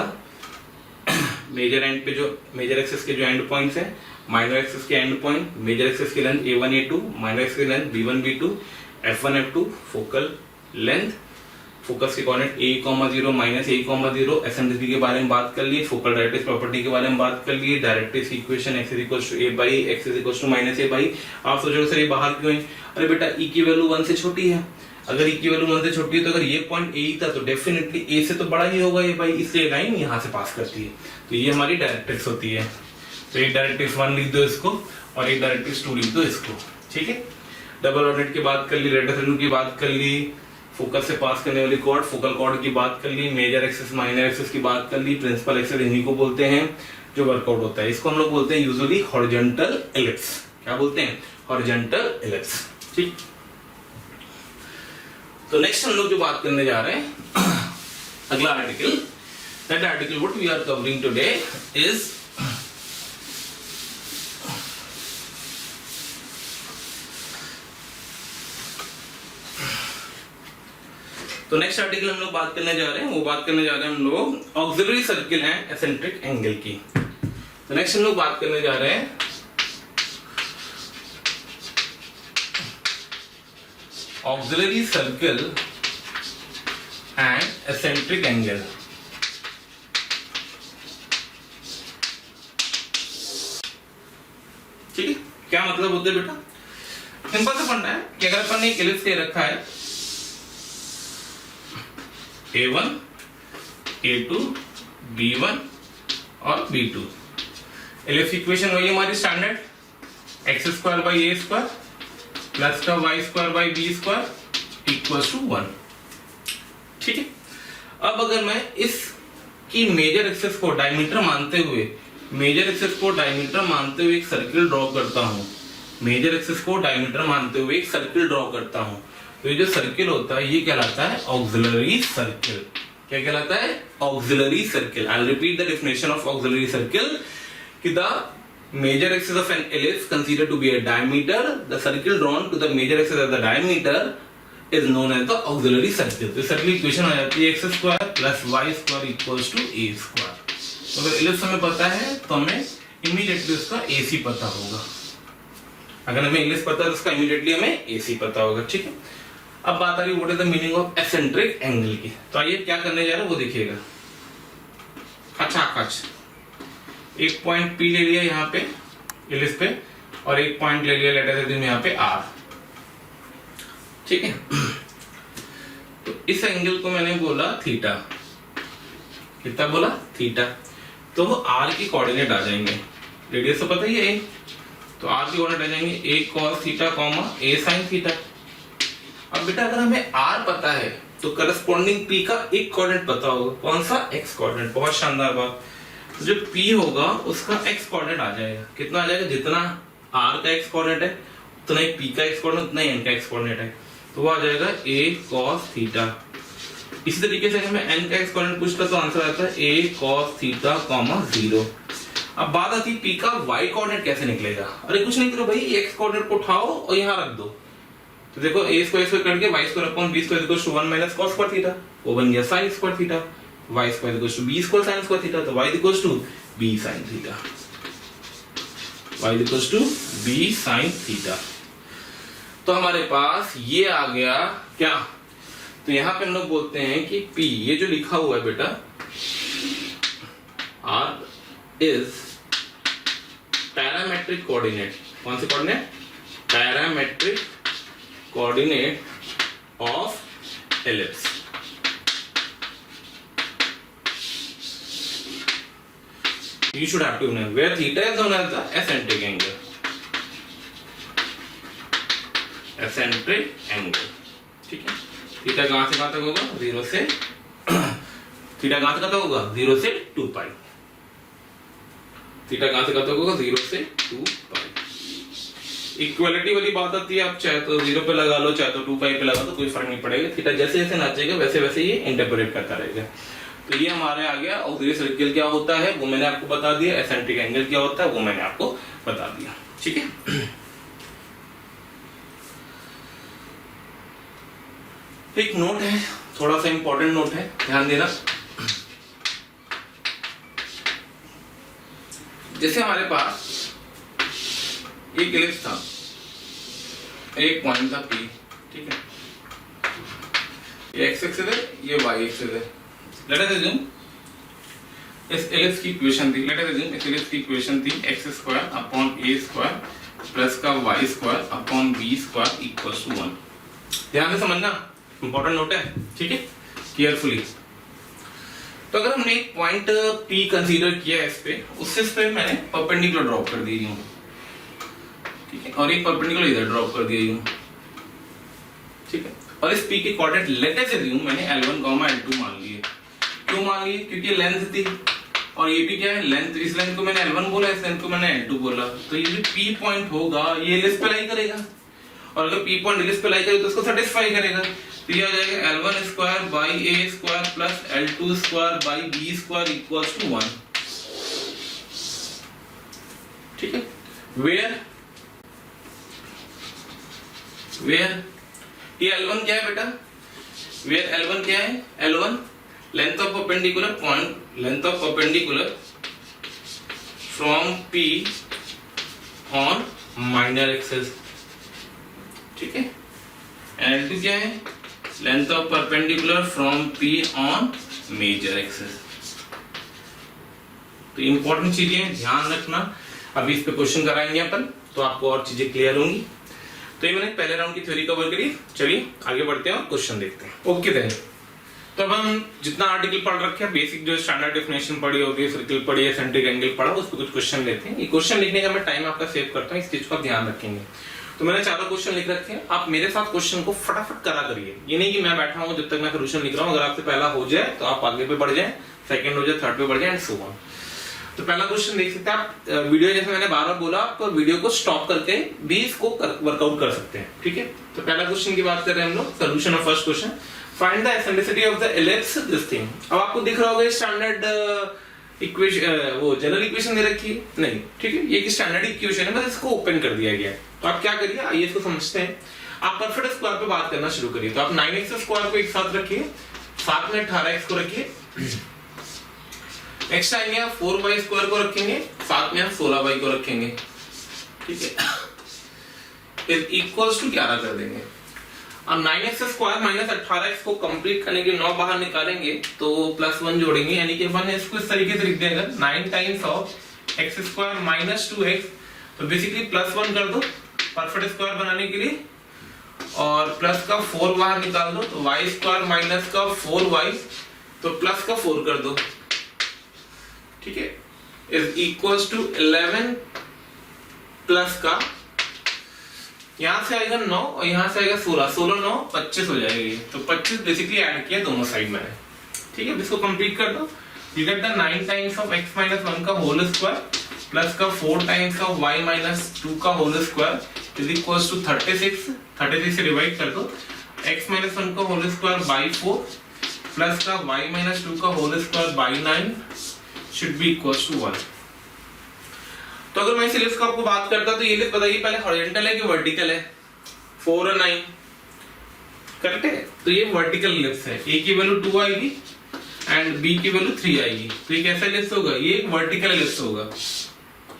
major end पे, जो मेजर एक्सिस के जो एंड पॉइंट्स हैं, माइनर एक्सिस के एंड पॉइंट, मेजर एक्सिस की length A1 A2, minor axis की length B1 B2, F1 F2, focal length, focus के coordinate A,0 -A,0, eccentricity के बारे में बात कर ली, फोकल डायरेक्ट्रिक्स प्रॉपर्टी के बारे में बात कर ली, directrix equation X = A/E, X = -A/E। आप सोचोगे सर ये बाहर क्यों है, अरे बेटा E की वैल्यू 1 से छोटी है। अगर E की वैल्यू 1 से छोटी है तो अगर ये पॉइंट A था तो डेफिनेटली A से तो बड़ा ही होगा ये भाई, इसलिए लाइन यहाँ से पास करती है। तो ये हमारी डायरेक्ट्रिक्स होती है। तो एक डायरेक्ट्रिक्स 1 लिख दो इसको और एक डायरेक्ट्रिक्स 2 लिख दो इसको, ठीक है। डबल ऑर्डिनेट की बात कर ली, रेडियस की बात कर ली, फोकस से पास करने वाली कॉर्ड, फोकल कॉर्ड की बात कर ली, मेजर एक्सिस माइनर एक्सिस की बात कर ली, प्रिंसिपल एक्सिस इन्हीं को बोलते हैं जो वर्कआउट होता है। इसको हम लोग बोलते हैं यूजुअली हॉरिजॉन्टल एलिप्स। क्या बोलते हैं, हॉरिजॉन्टल एलिप्स, ठीक। तो नेक्स्ट हम लोग जो बात करने जा रहे हैं अगला article, that article what we are covering today is तो नेक्स्ट आर्टिकल हम लोग बात करने जा रहे हैं, वो बात करने जा रहे हैं हम लोग auxiliary circle and eccentric angle की। तो नेक्स्ट हम लोग बात करने जा रहे हैं auxiliary circle and eccentric angle. ठीक है, क्या मतलब होता है बेटा, सिंपल सा पढ़ना है कि अगर अपन ने एक एलिप्स दे रखा है A1, A2, B1 और B2, एलिप्स इक्वेशन वही हमारी स्टैंडर्ड, x² / a² प्लस का y² / b² इक्वल्स टू 1, ठीक है। अब अगर मैं इस की मेजर एक्सिस को डायमीटर मानते हुए, मेजर एक्सिस को डायमीटर मानते हुए एक सर्किल ड्रॉ करता हूं, मेजर एक्सिस को डायमीटर मानते हुए एक सर्किल ड्रॉ करता हूं, तो ये जो सर्किल होता है ये कहलाता है ऑक्सिलरी सर्किल। क्या कहलाता है, auxiliary circle. I will repeat the definition of auxiliary circle कि the major axis of an ellipse considered to be a diameter, the circle drawn to the major axis of the diameter is known as the auxiliary circle। तो circle equation आ जाती है x² + y² equals to a²। तो अगर ellipse हमें पता है तो हमें इमीडिएटली उसका AC पता होगा। अगर हमें एलिप्स पता है तो उसका इमीडिएटली हमें AC पता होगा, ठीक है। अब बात आ रही what is the meaning of eccentric angle की। तो आइए क्या करने जा रहे हैं वो देखिएगा। अच्छा एक पॉइंट P ले लिया यहाँ पे एलिप्स पे, और एक पॉइंट ले लिया लेट अस यहाँ पे R, ठीक है। तो इस एंगल को मैंने बोला थीटा, कितना बोला थीटा, तो वो R की कोऑर्डिनेट आ जाएंगे, रेडियस तो पता ही है, तो R की कोऑर्डिनेट आ जाएंगे a cos theta comma a sin theta. अब बेटा अगर हमें R पता है तो करस्पॉन्डिंग P का एक कोऑर्डिनेट पता होगा, कौन सा, x कोऑर्डिनेट। बहुत शानदार बात, तो जो P होगा उसका x कोऑर्डिनेट आ जाएगा, कितना आ जाएगा, जितना R का x कोऑर्डिनेट है उतना ही P का x कोऑर्डिनेट, उतना ही n का x कोऑर्डिनेट है, तो वो आ जाएगा a cos थीटा। इसी तरीके से अगर मैं n का x कोऑर्डिनेट पूछता तो आंसर आता है a cos थीटा कॉमा 0। अब बात आती है P का y कोऑर्डिनेट कैसे निकलेगा। अरे कुछ नहीं करो भाई, x कोऑर्डिनेट को उठाओ और यहाँ रख दो, तो देखो a स्क्वायर स्क्वायर करके y square upon b square equals to 1 minus cos square theta, वो बन गया sin square theta, y square equals to b square sin square theta, तो y equals to b sin theta, y equals to b sin theta. तो हमारे पास ये आ गया क्या, तो यहाँ पे हम लोग बोलते हैं कि P, ये जो लिखा हुआ है बेटा R इज पैरामेट्रिक कोऑर्डिनेट, कौन से coordinate, parametric coordinate of ellipse. You should have to know where theta is known as the eccentric angle. Eccentric angle, ठीक है। थीटा कहां से कहां तक होगा, 0 से थीटा कहां से कहां तक होगा, 0 से 2 पाई, थीटा कहां से कहां तक होगा, 0 से 2 पाई। इक्वालिटी वाली बात आती है, आप चाहे तो 0 पे लगा लो, चाहे तो 2 पाई पे लगा दो, कोई फर्क नहीं पड़ेगा, थीटा जैसे जैसे नाचेगा वैसे वैसे ये इंटरप्रेट करता रहेगा। तो ये हमारे आ गया ऑक्सिलरी सर्किल क्या होता है वो मैंने आपको बता दिया, एसेंट्रिक एंगल क्या होता है वो मैंने आपको बता दिया, ठीक है। एक नोट है, थोड़ा सा इंपॉर्टेंट नोट है, ध्यान देना। जैसे हमारे पास एक एलिप्स था, एक पॉइंट था P, ठीक है, ये x एक्सिस है, ये y एक्सिस है। लेट अस अज्यूम इस एलिप्स की इक्वेशन थी, लेट अस अज्यूम इस एलिप्स की इक्वेशन थी x square upon a square plus का y square upon b square equals to 1। ध्यान से समझना, इंपॉर्टेंट नोट है, ठीक है, केयरफुली। तो अगर हमने एक पॉइंट P कंसीडर किया है इस पे, उससे इस पे मैंने परपेंडिकुलर ड्रॉप कर दी हूं, ठीक है, और एक परपेंडिकुलर इधर ड्रॉप कर दिया हूं, ठीक है, और इस P के कोऑर्डिनेट लेट अस अज्यूम मैंने L1, L2 मान लिए। क्यों मान लिए, क्योंकि लेंथ थी और ये भी क्या है लेंथ, इस लेंथ को मैंने L1 बोला, इस लेंथ को मैंने L2 बोला, तो ये जो P पॉइंट होगा ये एलिप्स पे लाई करेगा, और अगर P पॉइंट एलिप्स पे लाई करेगा तो उसको सेटिस्फाई करेगा। तो ये आ जाएगा L1 square by a square plus L2 square by b square equals to 1, ठीक है। वेयर ये L1 क्या है बेटा, वेयर L1 क्या है, L1 length of perpendicular point, length of perpendicular from P on minor axis, ठीक है। L2 क्या है, length of perpendicular from P on major axis. तो इंपॉर्टेंट चीजें ध्यान रखना, अभी इस पे क्वेश्चन कराएंगे अपन, तो आपको और चीजें क्लियर होंगी। तो ये मैंने पहले राउंड की थ्योरी कवर करी, चलिए आगे बढ़ते हैं और क्वेश्चन देखते हैं। ओके देन, तो अब हम जितना आर्टिकल पढ़ रखे हैं, बेसिक जो स्टैंडर्ड डेफिनेशन पढ़ी होगी, सर्किल पढ़ी है, एसेंट्रिक एंगल पढ़ा, उस पर कुछ क्वेश्चन लेते हैं। ये क्वेश्चन लिखने का मैं टाइम आपका सेव करता हूँ, इस चीज को आप ध्यान रखेंगे। तो मैंने चारों क्वेश्चन लिख रखे हैं, आप मेरे साथ क्वेश्चन को फटाफट करा करिए, ये नहीं कि मैं बैठा हूँ जब तक मैं सोल्यूशन लिख रहा हूँ, अगर आपसे पहला हो जाए तो आप आगे पे बढ़ जाए, सेकंड हो जाए, थर्ड पे बढ़ जाए एंड सो ऑन। तो पहला क्वेश्चन देख सकते हैं आप, वीडियो जैसे मैंने बार बार बोला, आप वीडियो को स्टॉप करके भी इसको वर्कआउट कर सकते हैं, ठीक है। तो पहला क्वेश्चन की बात कर रहे हैं हम लोग, solution of first question, find the eccentricity of the ellipse this thing. अब आपको दिख रहा होगा स्टैंडर्ड इक्वेशन, वो जनरल इक्वेशन दे रखी है नहीं, ठीक है, ये स्टैंडर्ड इक्वेशन है, बस इसको ओपन कर दिया गया है। तो आप क्या करिए, आइए इसको समझते हैं। आप परफेक्ट स्क्वायर पे बात करना शुरू करिए, तो आप 9x स्क्वायर को एक साथ रखिए, साथ में 18x को रखिए, नेक्स्ट टाइम यहाँ 4y स्क्वायर को रखेंगे, साथ में यहाँ 16y को रखेंगे, ठीक है, फिर इक्वल्स टू 11 कर देंगे। अब 9x स्क्वायर माइनस 18x को कंप्लीट करने के 9 बाहर निकालेंगे तो +1 जोड़ेंगे, यानी कि अपन इसको इस तरीके से लिख देंगे, 9 times of x square minus 2x, तो बेसिकली +1 कर दो परफेक्ट स्क्वायर बनाने के लिए, और प्लस का 4 बाहर निकाल दो, तो y स्क्वायर माइनस का 4y, तो प्लस का 4 कर दो, ठीक है, इज इक्वल्स टू 11 प्लस का, यहां से आएगा 9 और यहां से आएगा 16, 16 9 25 हो जाएगी, तो 25 बेसिकली ऐड किया दोनों साइड में, ठीक है। इसको कंप्लीट कर दो, you get the 9 times of x minus 1 का होल स्क्वायर प्लस का 4 टाइम्स ऑफ y माइनस 2 का whole square is equals to 36, 36 से डिवाइड कर दो, x माइनस 1 का होल स्क्वायर बाई 4 प्लस का y माइनस 2 का whole square by 9 should be equals to 1। तो अगर मैं इस एलिप्स का आपको बात करता तो ये एलिप्स बताइए पहले हॉरिजॉन्टल है कि वर्टिकल है, 4 और 9 करेक्ट है, तो ये वर्टिकल एलिप्स है, a की वैल्यू 2 आएगी एंड b की वैल्यू 3 आएगी, तो ये कैसा एलिप्स होगा, ये एक वर्टिकल एलिप्स होगा,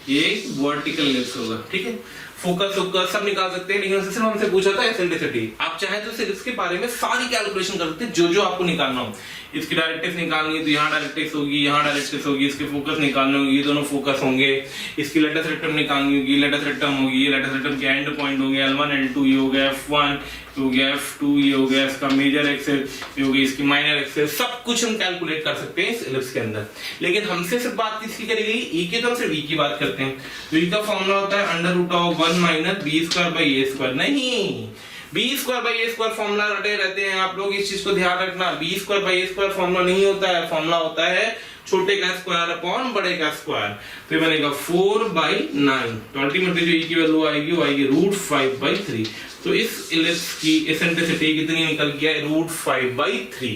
ये एक वर्टिकल एलिप्स होगा, ठीक है। फोकस फोकस सब निकाल सकते हैं, लेकिन उससे सिर्फ हमसे पूछा था एसेंट्रिसिटी, आप चाहे तो सिर्फ इसके बारे में सारी कैलकुलेशन कर सकते हैं जो जो आपको निकालना हो, इसकी डायरेक्ट्रिक्स निकालनी है तो यहाँ डायरेक्ट्रिक्स होगी, यहाँ डायरेक्ट्रिक्स होगी, इसके फोकस निकालने होंगे, ये दोनों फोकस होंगे, इसकी लेटस रेक्टम निकालनी होगी, लेटस रेक्टम होगी, ये लेटस रेक्टम के एंड पॉइंट हो गया L1 L2, ये हो गया F1, ये हो गया F2, ये हो गया इसका मेजर एक्सिस, ये हो गई इसकी माइनर एक्सिस, सब कुछ हम कैलकुलेट कर सकते हैं इस एलिप्स के अंदर। लेकिन हमसे सिर्फ बात किसकी करी गई, e की, तो हम सिर्फ e की बात करते हैं, तो e का फॉर्मूला होता है √1 minus b square by a square, नहीं b square by a square formula रटे रहते हैं, आप लोग इस चीज को ध्यान रखना, b square by a square formula नहीं होता है, फॉर्मूला होता है छोटे का स्क्वायर अपॉन बड़े का स्क्वायर, तो ये बनेगा 4/9, तो अल्टीमेटली जो e की वैल्यू आएगी वो आएगी √5/3, तो इस एलिप्स की एसेंट्रिसिटी कितनी निकल गया, √5/3।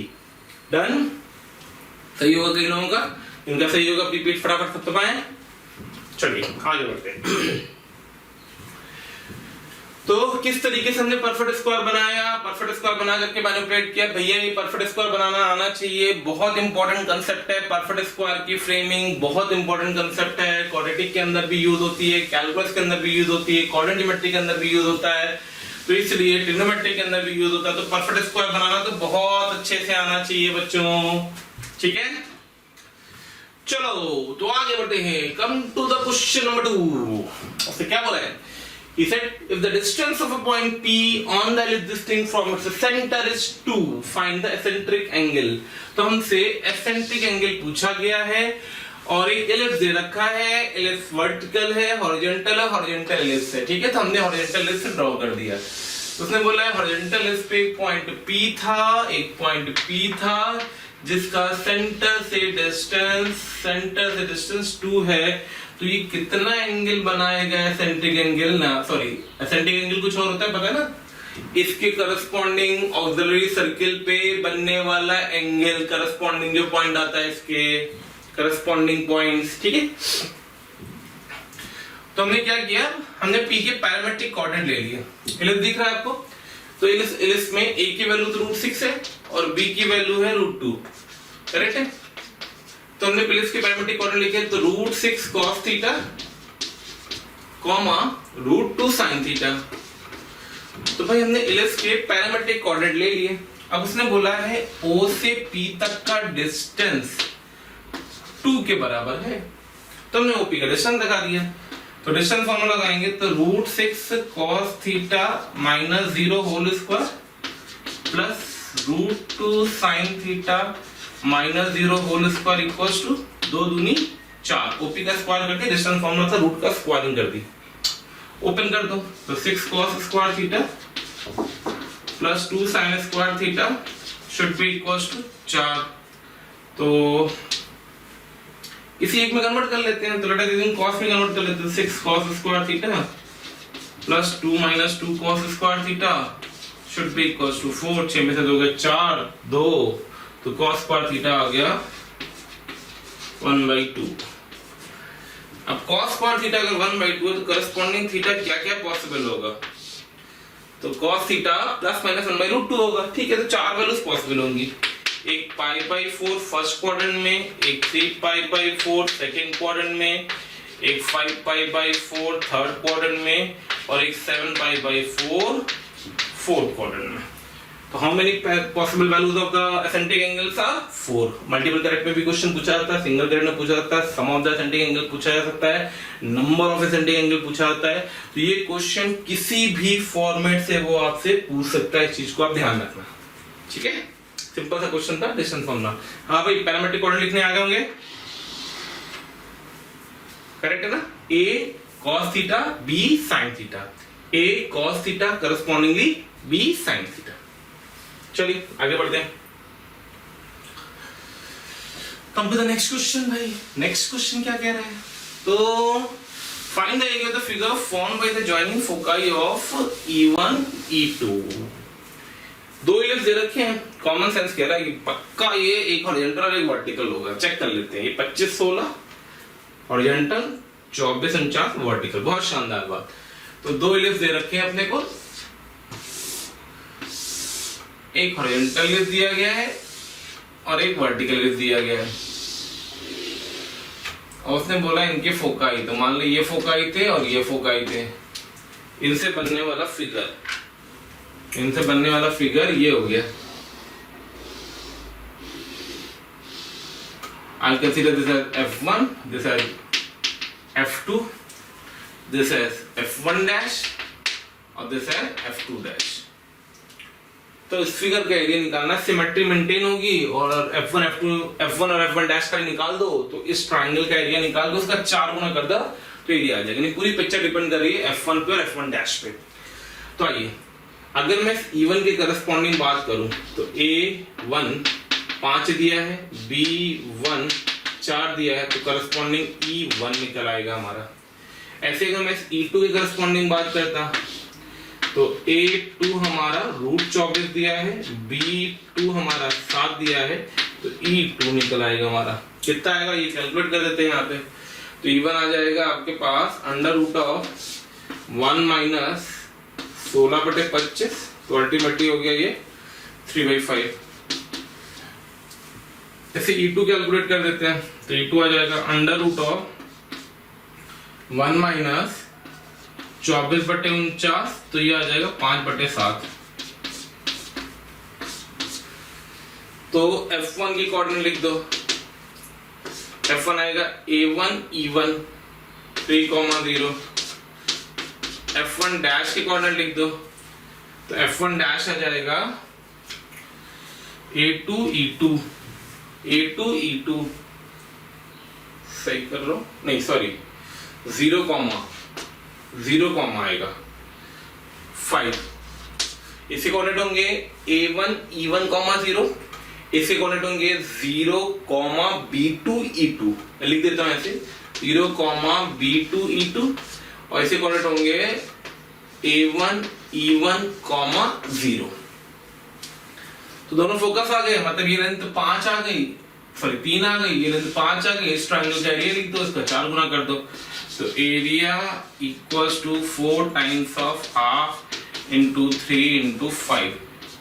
डन, सही होगा कई लोगों का, इनका सही होगा, रिपीट फटाफट सब दबाएं, चलिए आगे बढ़ते हैं। तो किस तरीके से हमने परफेक्ट स्क्वायर बनाया, परफेक्ट स्क्वायर बना करके मैनिपुलेट किया, भैया ये परफेक्ट स्क्वायर बनाना आना चाहिए, बहुत इंपॉर्टेंट कंसेप्ट है, परफेक्ट स्क्वायर की फ्रेमिंग बहुत इंपॉर्टेंट कंसेप्ट है, क्वाड्रेटिक के अंदर भी यूज होती है, कैलकुलस के अंदर भी यूज होती है, कोऑर्डिनेट ज्योमेट्री के अंदर भी यूज होता है, तो इसलिए ट्रिग्नोमेट्री के अंदर भी यूज होता है, तो परफेक्ट स्क्वायर बनाना तो बहुत अच्छे से आना चाहिए बच्चों, ठीक है। चलो तो आगे बढ़ते हैं, come to the question number 2, उससे क्या बोला है, he said if the distance of a point P on the ellipse distinct from its center is 2, find the eccentric angle। तो हमसे eccentric angle पूछा गया है और एक एलिप्स दे रखा है, एलिप्स वर्टिकल है, हॉरिजॉन्टल है, हॉरिजॉन्टल एलिप्स है, ठीक है, तो हमने हॉरिजॉन्टल एलिप्स ड्रॉ कर दिया, तो उसने बोला है हॉरिजॉन्टल एलिप्स पे एक पॉइंट P था, एक पॉइंट P था जिसका सेंटर से डिस्टेंस 2 है, तो ये कितना एंगल बनाएगा, एसेंट्रिक एंगल ना, सॉरी एसेंट्रिक एंगल कुछ और होता है पता है ना, इसके करस्पॉन्डिंग ऑक्सिलरी सर्किल पे बनने वाला एंगल, करस्पॉन्डिंग जो पॉइंट आता है इसके करस्पॉन्डिंग पॉइंट्स, ठीक है। तो हमने क्या किया, हमने P के पैरामेट्रिक कोऑर्डिनेट ले लिए, एलिप्स दिख रहा है आपको, तो एलिप्स में A की वैल्यू तो √6 है और B की वैल्यू है √2, करेक्ट है, तो हमने एलिप्स के पैरामेट्रिक कोऑर्डिनेट लिखे, तो √6 cos theta comma √2 sin theta, तो भाई हमने एलिप्स के पैरामेट्रिक कोऑर्डिनेट ले लिए। अब उसने बोला है O से P तक का डिस्टेंस 2 के बराबर है, तो हमने OP का डिस्टेंस लगा दिया, तो डिस्टेंस फॉर्मूला लगाएंगे, तो √6 cos theta minus 0 whole square plus √2 sin theta minus 0 whole square equals to 2 दूनी 4, ओपी का स्क्वायर करके डिस्टेंस फॉर्मूला था रूट का स्क्वायरिंग कर दी, ओपन कर दो, तो 6 cos square theta plus 2 sin square theta should be equals to 4, तो इसी एक में कन्वर्ट कर लेते हैं, तो लेट अस यूजिंग cos में कन्वर्ट कर लेते हैं, 6 cos square theta plus 2 minus 2 cos square theta should be equals to 4, 6 में से 2 गए 4, 2, तो cos स्क्वायर थीटा आ गया 1/2। अब cos स्क्वायर थीटा अगर 1/2 है तो करस्पॉन्डिंग थीटा क्या क्या पॉसिबल होगा, तो cos थीटा प्लस माइनस 1/√2 होगा, ठीक है, तो 4 वैल्यूज पॉसिबल होंगी, एक π/4 फर्स्ट क्वाड्रेंट में, एक 3π/4 सेकंड क्वाड्रेंट में, एक 5π/4 थर्ड क्वाड्रेंट में और एक 7π/4 फोर्थ क्वाड्रेंट में। तो how many possible values of the eccentric angles are 4। Multiple correct में भी क्वेश्चन पूछा जाता है, सिंगल करेक्ट में पूछा जाता है, सम ऑफ द एसेंट्रिक एंगल पूछा जा सकता है, नंबर ऑफ एसेंट्रिक एंगल पूछा जाता है। तो ये क्वेश्चन किसी भी फॉर्मेट से वो आपसे पूछ सकता है, इस चीज को आप ध्यान रखना, ठीक है। सिंपल सा क्वेश्चन था, डिस्टेंस फॉर्मूला। हाँ भाई, पैरामेट्रिक कोऑर्डिनेट लिखने आ गए होंगे, करेक्ट है ना। a cos theta b sin theta, a cos theta correspondingly b sin theta. चलिए आगे बढ़ते हैं। Come to the next question भाई। नेक्स्ट क्वेश्चन क्या कह रहा है, तो find the area of the figure formed by the joining foci of E1 E2। दो इलिप्स दे रखे हैं, कॉमन सेंस कह रहा है कि पक्का ये एक हॉरिजॉन्टल और एक वर्टिकल होगा। चेक कर लेते हैं। ये 25 16 हॉरिजॉन्टल, 24 49 वर्टिकल। बहुत शानदार बात। तो दो इलिप्स दे रखे हैं अपने को, एक हॉरिजॉन्टल इलिप्स दिया गया है और एक वर्टिकल इलिप्स दिया गया है, और उसने बोला इनके फोकाई। तो मान लो ये फोकाई थे और ये फोकाई थे, इनसे बनने वाला फिगर ये हो गया। I'll consider this as F1, this as F2, this as F1 dash और this as F2 dash। तो इस फिगर का एरिया निकालना, सिमेट्री मेंटेन होगी और F1 और F1 डैश का निकाल दो तो इस ट्रायंगल का एरिया निकाल दो, उसका 4 गुना कर दो तो एरिया आ जाएगा। यानी पूरी पिक्चर डिपेंड कर रही है F1 पे और F1 डैश पे। तो आइए, अगर मैं E1 के करस्पॉन्डिंग बात करूं तो A1 5 दिया है, B1 4 दिया है, तो करस्पॉन्डिंग E1 निकल आएगा हमारा। ऐसे अगर मैं E2 के करस्पॉन्डिंग बात करता तो A2 हमारा √24 दिया है, B2 हमारा 7 दिया है, तो E2 निकल आएगा हमारा। कितना आएगा ये कैलकुलेट कर देते हैं यहाँ पे। तो E1 आ जाएगा आपके पास √1 माइनस 16/25, तो अल्टीमेटली हो गया ये 3/5। ऐसे E2 कैलकुलेट कर देते हैं तो E2 आ जाएगा √1 माइनस 24/49, तो ये आ जाएगा 5/7। तो F1 की कोऑर्डिनेट लिख दो। F1 आएगा A1 E1 3,0। F1 डैश की कोऑर्डिनेट लिख दो, तो F1 डैश आ जाएगा A2 E2 सही कर लो, नहीं सॉरी 0 आएगा 5। इसके कोऑर्डिनेट होंगे A1 E1 0, इसके कोऑर्डिनेट होंगे 0, B2 E2। लिख देता हूं ऐसे 0, B2 E2, और इसके कोऑर्डिनेट होंगे A1 E1 0। तो दोनों फोकस आ गए, मतलब ये लेंथ 5 आ गई, सॉरी 3 आ गई, ये लेंथ 5 आ गई। इस ट्रायंगल का एरिया लिख दो, इसका 4 गुना कर दो, तो area equals to 4 times of half into 3 into 5,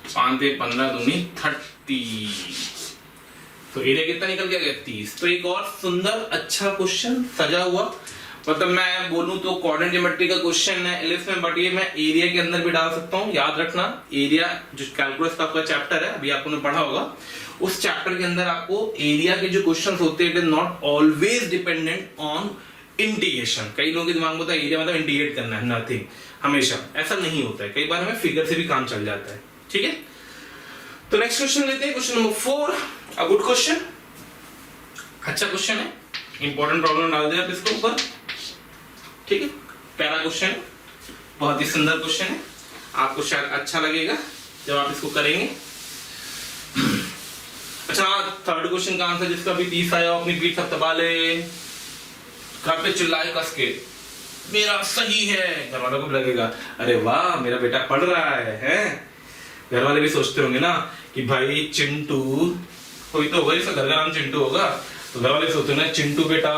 5 15 दूनी 30। तो एरिया कितना निकल गया 30। तो एक और सुंदर अच्छा क्वेश्चन सजा हुआ, मतलब मैं बोलूं तो कोऑर्डिनेट ज्योमेट्री का क्वेश्चन है एलिप्स में, बट ये मैं एरिया के अंदर भी डाल सकता हूं। याद रखना, एरिया जो कैलकुलस का आपका चैप्टर है, अभी आपने पढ़ा होगा, उस चैप्टर के अंदर आपको एरिया के जो क्वेश्चंस होते हैं it is not always dependent on integration. कई लोगों के दिमाग में होता है एरिया मतलब इंटीग्रेट करना है, नथिंग, हमेशा ऐसा नहीं होता है। कई बार हमें फिगर से भी काम चल जाता है, ठीक है। तो नेक्स्ट क्वेश्चन लेते हैं, question number 4। A good question, अच्छा क्वेश्चन है, इंपॉर्टेंट प्रॉब्लम डाल दिया आप इसके ऊपर, ठीक है। प्यारा क्वेश्चन है, बहुत ही सुंदर क्वेश्चन है, आपको शायद अच्छा लगेगा जब आप इसको करेंगे। अच्छा, थर्ड क्वेश्चन का आंसर जिसका भी 30 आया अपनी पीठ थपथपा ले, घर पे चिल्लाए कस के मेरा सही है। घर वालों को भी लगेगा अरे वाह मेरा बेटा पढ़ रहा है। घर वाले भी सोचते होंगे ना कि भाई चिंटू, कोई तो होगा जिसका घर का नाम चिंटू होगा, तो घर वाले सोचते हैं चिंटू बेटा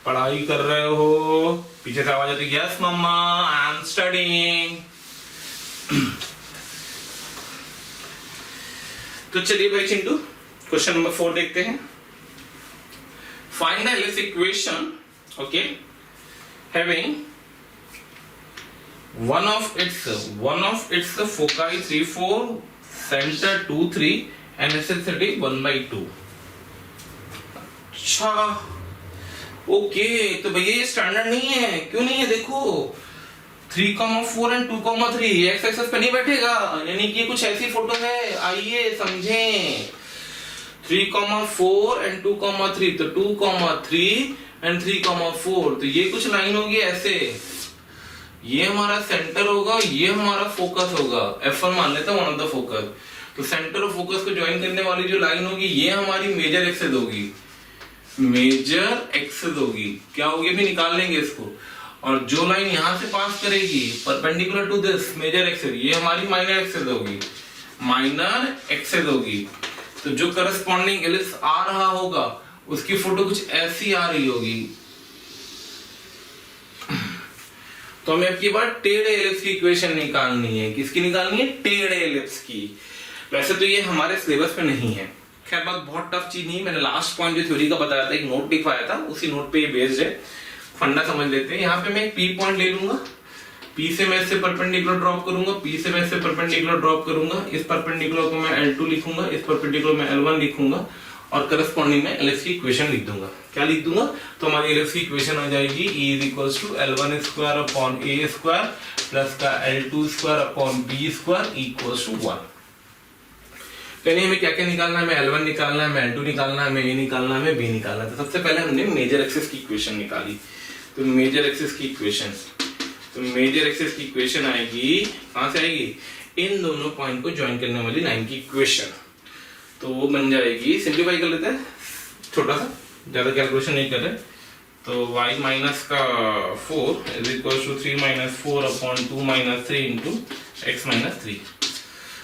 पढ़ाई कर रहे हो, पीछे से आवाज आती है yes mamma I am studying. तो चलिए भाई चिंटू, क्वेश्चन नंबर 4 देखते हैं। Find the ellipse equation, okay, having one of its foci 3 4 centre 2 3 and एसेसिटी 1/2। अच्छा ओके, तो भैया ये स्टैंडर्ड नहीं है, क्यों नहीं है? देखो 3,4 एंड 2,3 एक्स एक्सेस पे नहीं बैठेगा, यानी कि कुछ ऐसी फोटो है, आइए समझें। 3,4 एंड 2,3, तो 2,3 एंड 3,4, तो ये कुछ लाइन होगी ऐसे, ये हमारा सेंटर होगा, ये हमारा फोकस होगा, F1 मान लेते हैं वन ऑफ द फोकस। तो सेंटर और फोकस को ज्वाइन करने वाली जो लाइन होगी ये हमारी मेजर एक्सेस होगी, मेजर एक्सेस होगी। क्या होगी अभी निकाल लेंगे इसको। और जो लाइन यहां से पास करेगी perpendicular to this major axes, ये हमारी माइनर एक्सेस होगी, माइनर एक्सेस होगी। तो जो करस्पॉन्डिंग एलिप्स आ रहा होगा उसकी फोटो कुछ ऐसी आ रही होगी। तो हमें अब की बार टेढ़े एलिप्स की इक्वेशन निकालनी है। किसकी निकालनी है? टेढ़े एलिप्स की। वैसे तो ये हमारे सिलेबस पे नहीं है, खैर बात बहुत टफ चीज नहीं। मैंने लास्ट पॉइंट जो थ्योरी का बताया था, एक नोट लिखवाया था, उसी नोट पे ये बेस्ड है। फंडा समझ लेते हैं। यहाँ पे मैं एक पी पॉइंट ले लूंगा, पी से मैं इससे परपेंडिकुलर ड्रॉप करूंगा, पी से मैं इससे परपेंडिकुलर ड्रॉप करूंगा, इस परपेंडिकुलर को मैं L2 लिखूंगा, इस परपेंडिकुलर में L1 लिखूंगा और करस्पॉन्डिंग में एलिप्स की इक्वेशन लिख दूंगा। क्या लिख दूंगा? तो हमारी एलिप्स की इक्वेशन आ जाएगी E = L1 square upon A square plus का L2 square upon B square equals to 1। यानी हमें क्या क्या निकालना है? हमें L1 निकालना है, हमें L2 निकालना है, हमें A निकालना है, हमें B निकालना है। तो सबसे पहले हमने मेजर एक्सिस की इक्वेशन निकाली। तो मेजर एक्सिस की इक्वेशन, तो मेजर एक्सिस की इक्वेशन आएगी, कहां से आएगी? इन दोनों पॉइंट को ज्वाइन करने वाली लाइन की इक्वेशन। तो वो बन जाएगी, सिंप्लीफाई कर लेते हैं छोटा सा, ज्यादा कैलकुलेशन नहीं कर रहे। तो y माइनस का 4 is equal to 3 - 4 upon 2 - 3 into x - 3।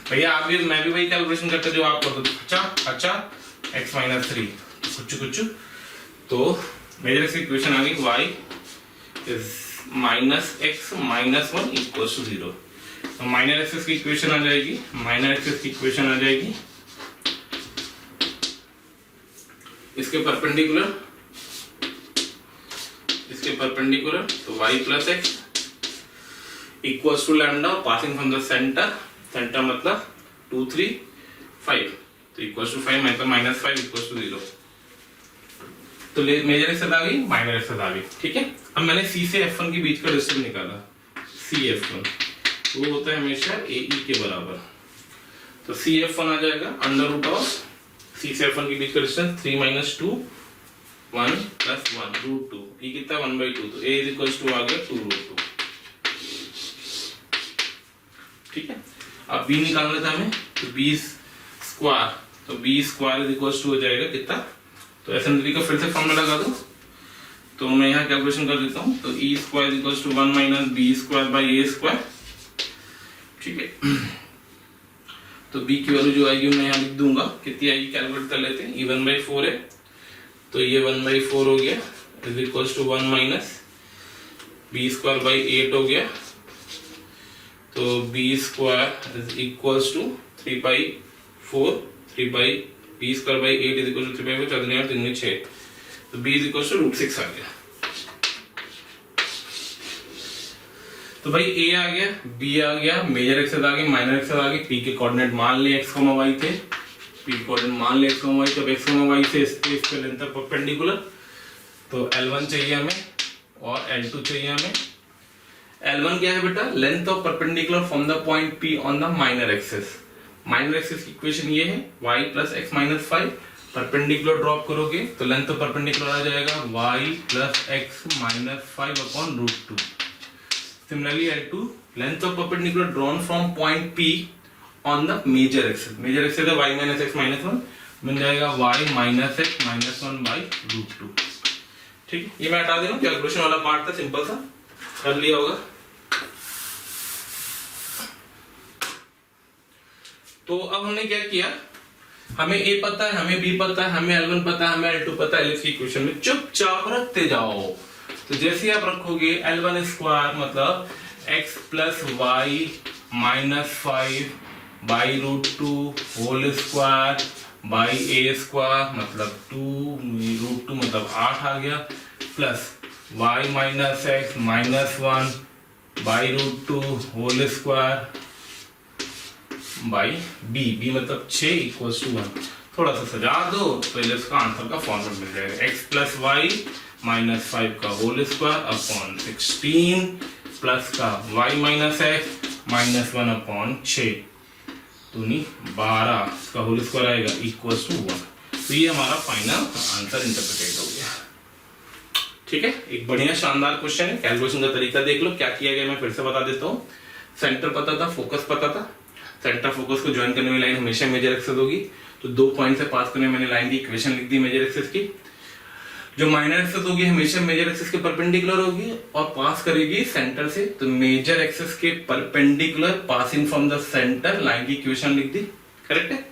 भैया आप भी, मैं भी वही कैलकुलेशन करते जो आप करते। अच्छा x - 3 कुछ। तो मेजर एक्सिस की इक्वेशन आ गई y is -x - 1 equals to 0। तो माइनर एक्सिस की इक्वेशन आ जाएगी, माइनर एक्सिस की इक्वेशन आ जाएगी इसके परपेंडिकुलर, तो y + x equals to lambda passing from the centre, centre मतलब 2 3 5, तो इक्वल्स टू 5 मतलब -5 इक्वल्स टू 0। तो मेजर एक्सिस आ गई, माइनर एक्सिस आ गई, ठीक है। अब मैंने C से F1 के बीच का डिस्टेंस निकाला, CF1 वो होता है हमेशा AE के बराबर। तो CF1 आ जाएगा √ C से F1 के बीच का डिस्टेंस 3 - 2 1 + 1 √2, E कितना 1/2, तो A = आ गया 2 √2, ठीक है। अब B निकालना था हमें, तो B स्क्वायर, तो B स्क्वायर = हो जाएगा कितना? तो एसएनडी का फिर से फॉर्मूला लगा दो, तो मैं यहाँ कैलकुलेशन कर देता हूँ। तो E square = 1 - B square A square, ठीक है। तो B की वैल्यू जो आएगी मैं यहाँ लिख दूंगा, कितनी आएगी कैलकुलेट कर लेते हैं। E 1/4 है, तो ये 1/4 हो गया is equals to 1 minus B square by 8 हो गया। तो B square is equals to 3/4, 3 B square by 8 is equal to 3/4, 4 3 3 6, तो B इज इक्वल्स टू √6 आ गया। तो भाई A आ गया, B आ गया, मेजर एक्सिस आ गई, माइनर एक्सिस आ गई। P के कोऑर्डिनेट मान ले x, y थे, P के कोऑर्डिनेट मान ले x, y, तो x, y से स्पेस पे लेंथ परपेंडिकुलर, तो L1 चाहिए हमें और L2 चाहिए हमें। L1 क्या है बेटा? Length of perpendicular from the point P on the minor axis. Minor axis की इक्वेशन ये है y + x - 5, परपेंडिकुलर ड्रॉप करोगे तो लेंथ ऑफ परपेंडिकुलर आ जाएगा y + x - 5 upon √2। Similarly, L2 length of perpendicular drawn from point P on the major axis. Major axis है y - x - 1, बन जाएगा y - x - 1 by √2। ठीक है, ये मैं हटा दे रहा हूँ, कैलकुलेशन वाला पार्ट था, सिंपल सा कर लिया होगा। तो अब हमने क्या किया, हमें A पता है, हमें B पता है, हमें L1 पता है, हमें L2 पता है। एलिप्स की इक्वेशन में चुपचाप रखते जाओ। तो जैसे आप रखोगे L1 स्क्वायर मतलब x + y - 5 by √2 whole square by A square मतलब 2 √2 मतलब 8 आ गया, plus y - x - 1 by √2 whole square by B, B मतलब 6 इक्वल्स टू 1। थोड़ा सा सजा दो तो एलिप्स का आंसर का फॉर्मेट मिल जाएगा, x प्लस वाई माइनस 5 का होल स्क्वायर अपॉन 16 प्लस का y minus x minus 1 upon 6 दूनी 12 का होल स्क्वायर आएगा इक्वल्स टू 1। तो ये हमारा फाइनल आंसर इंटरप्रेटेड हो गया। ठीक है, एक बढ़िया शानदार क्वेश्चन है। कैलकुलेशन का तरीका देख लो क्या किया गया, मैं फिर से बता देता हूँ। सेंटर पता था, फोकस पता था। सेंटर फोकस को ज्वाइन करने वाली लाइन हमेशा मेजर एक्सिस होगी, तो 2 पॉइंट से पास करने मैंने लाइन की इक्वेशन लिख दी मेजर एक्सिस की। जो माइनर एक्सिस होगी हमेशा मेजर एक्सिस के परपेंडिकुलर होगी और पास करेगी सेंटर से, तो मेजर एक्सिस के perpendicular passing from the centre line की इक्वेशन लिख दी। करेक्ट है।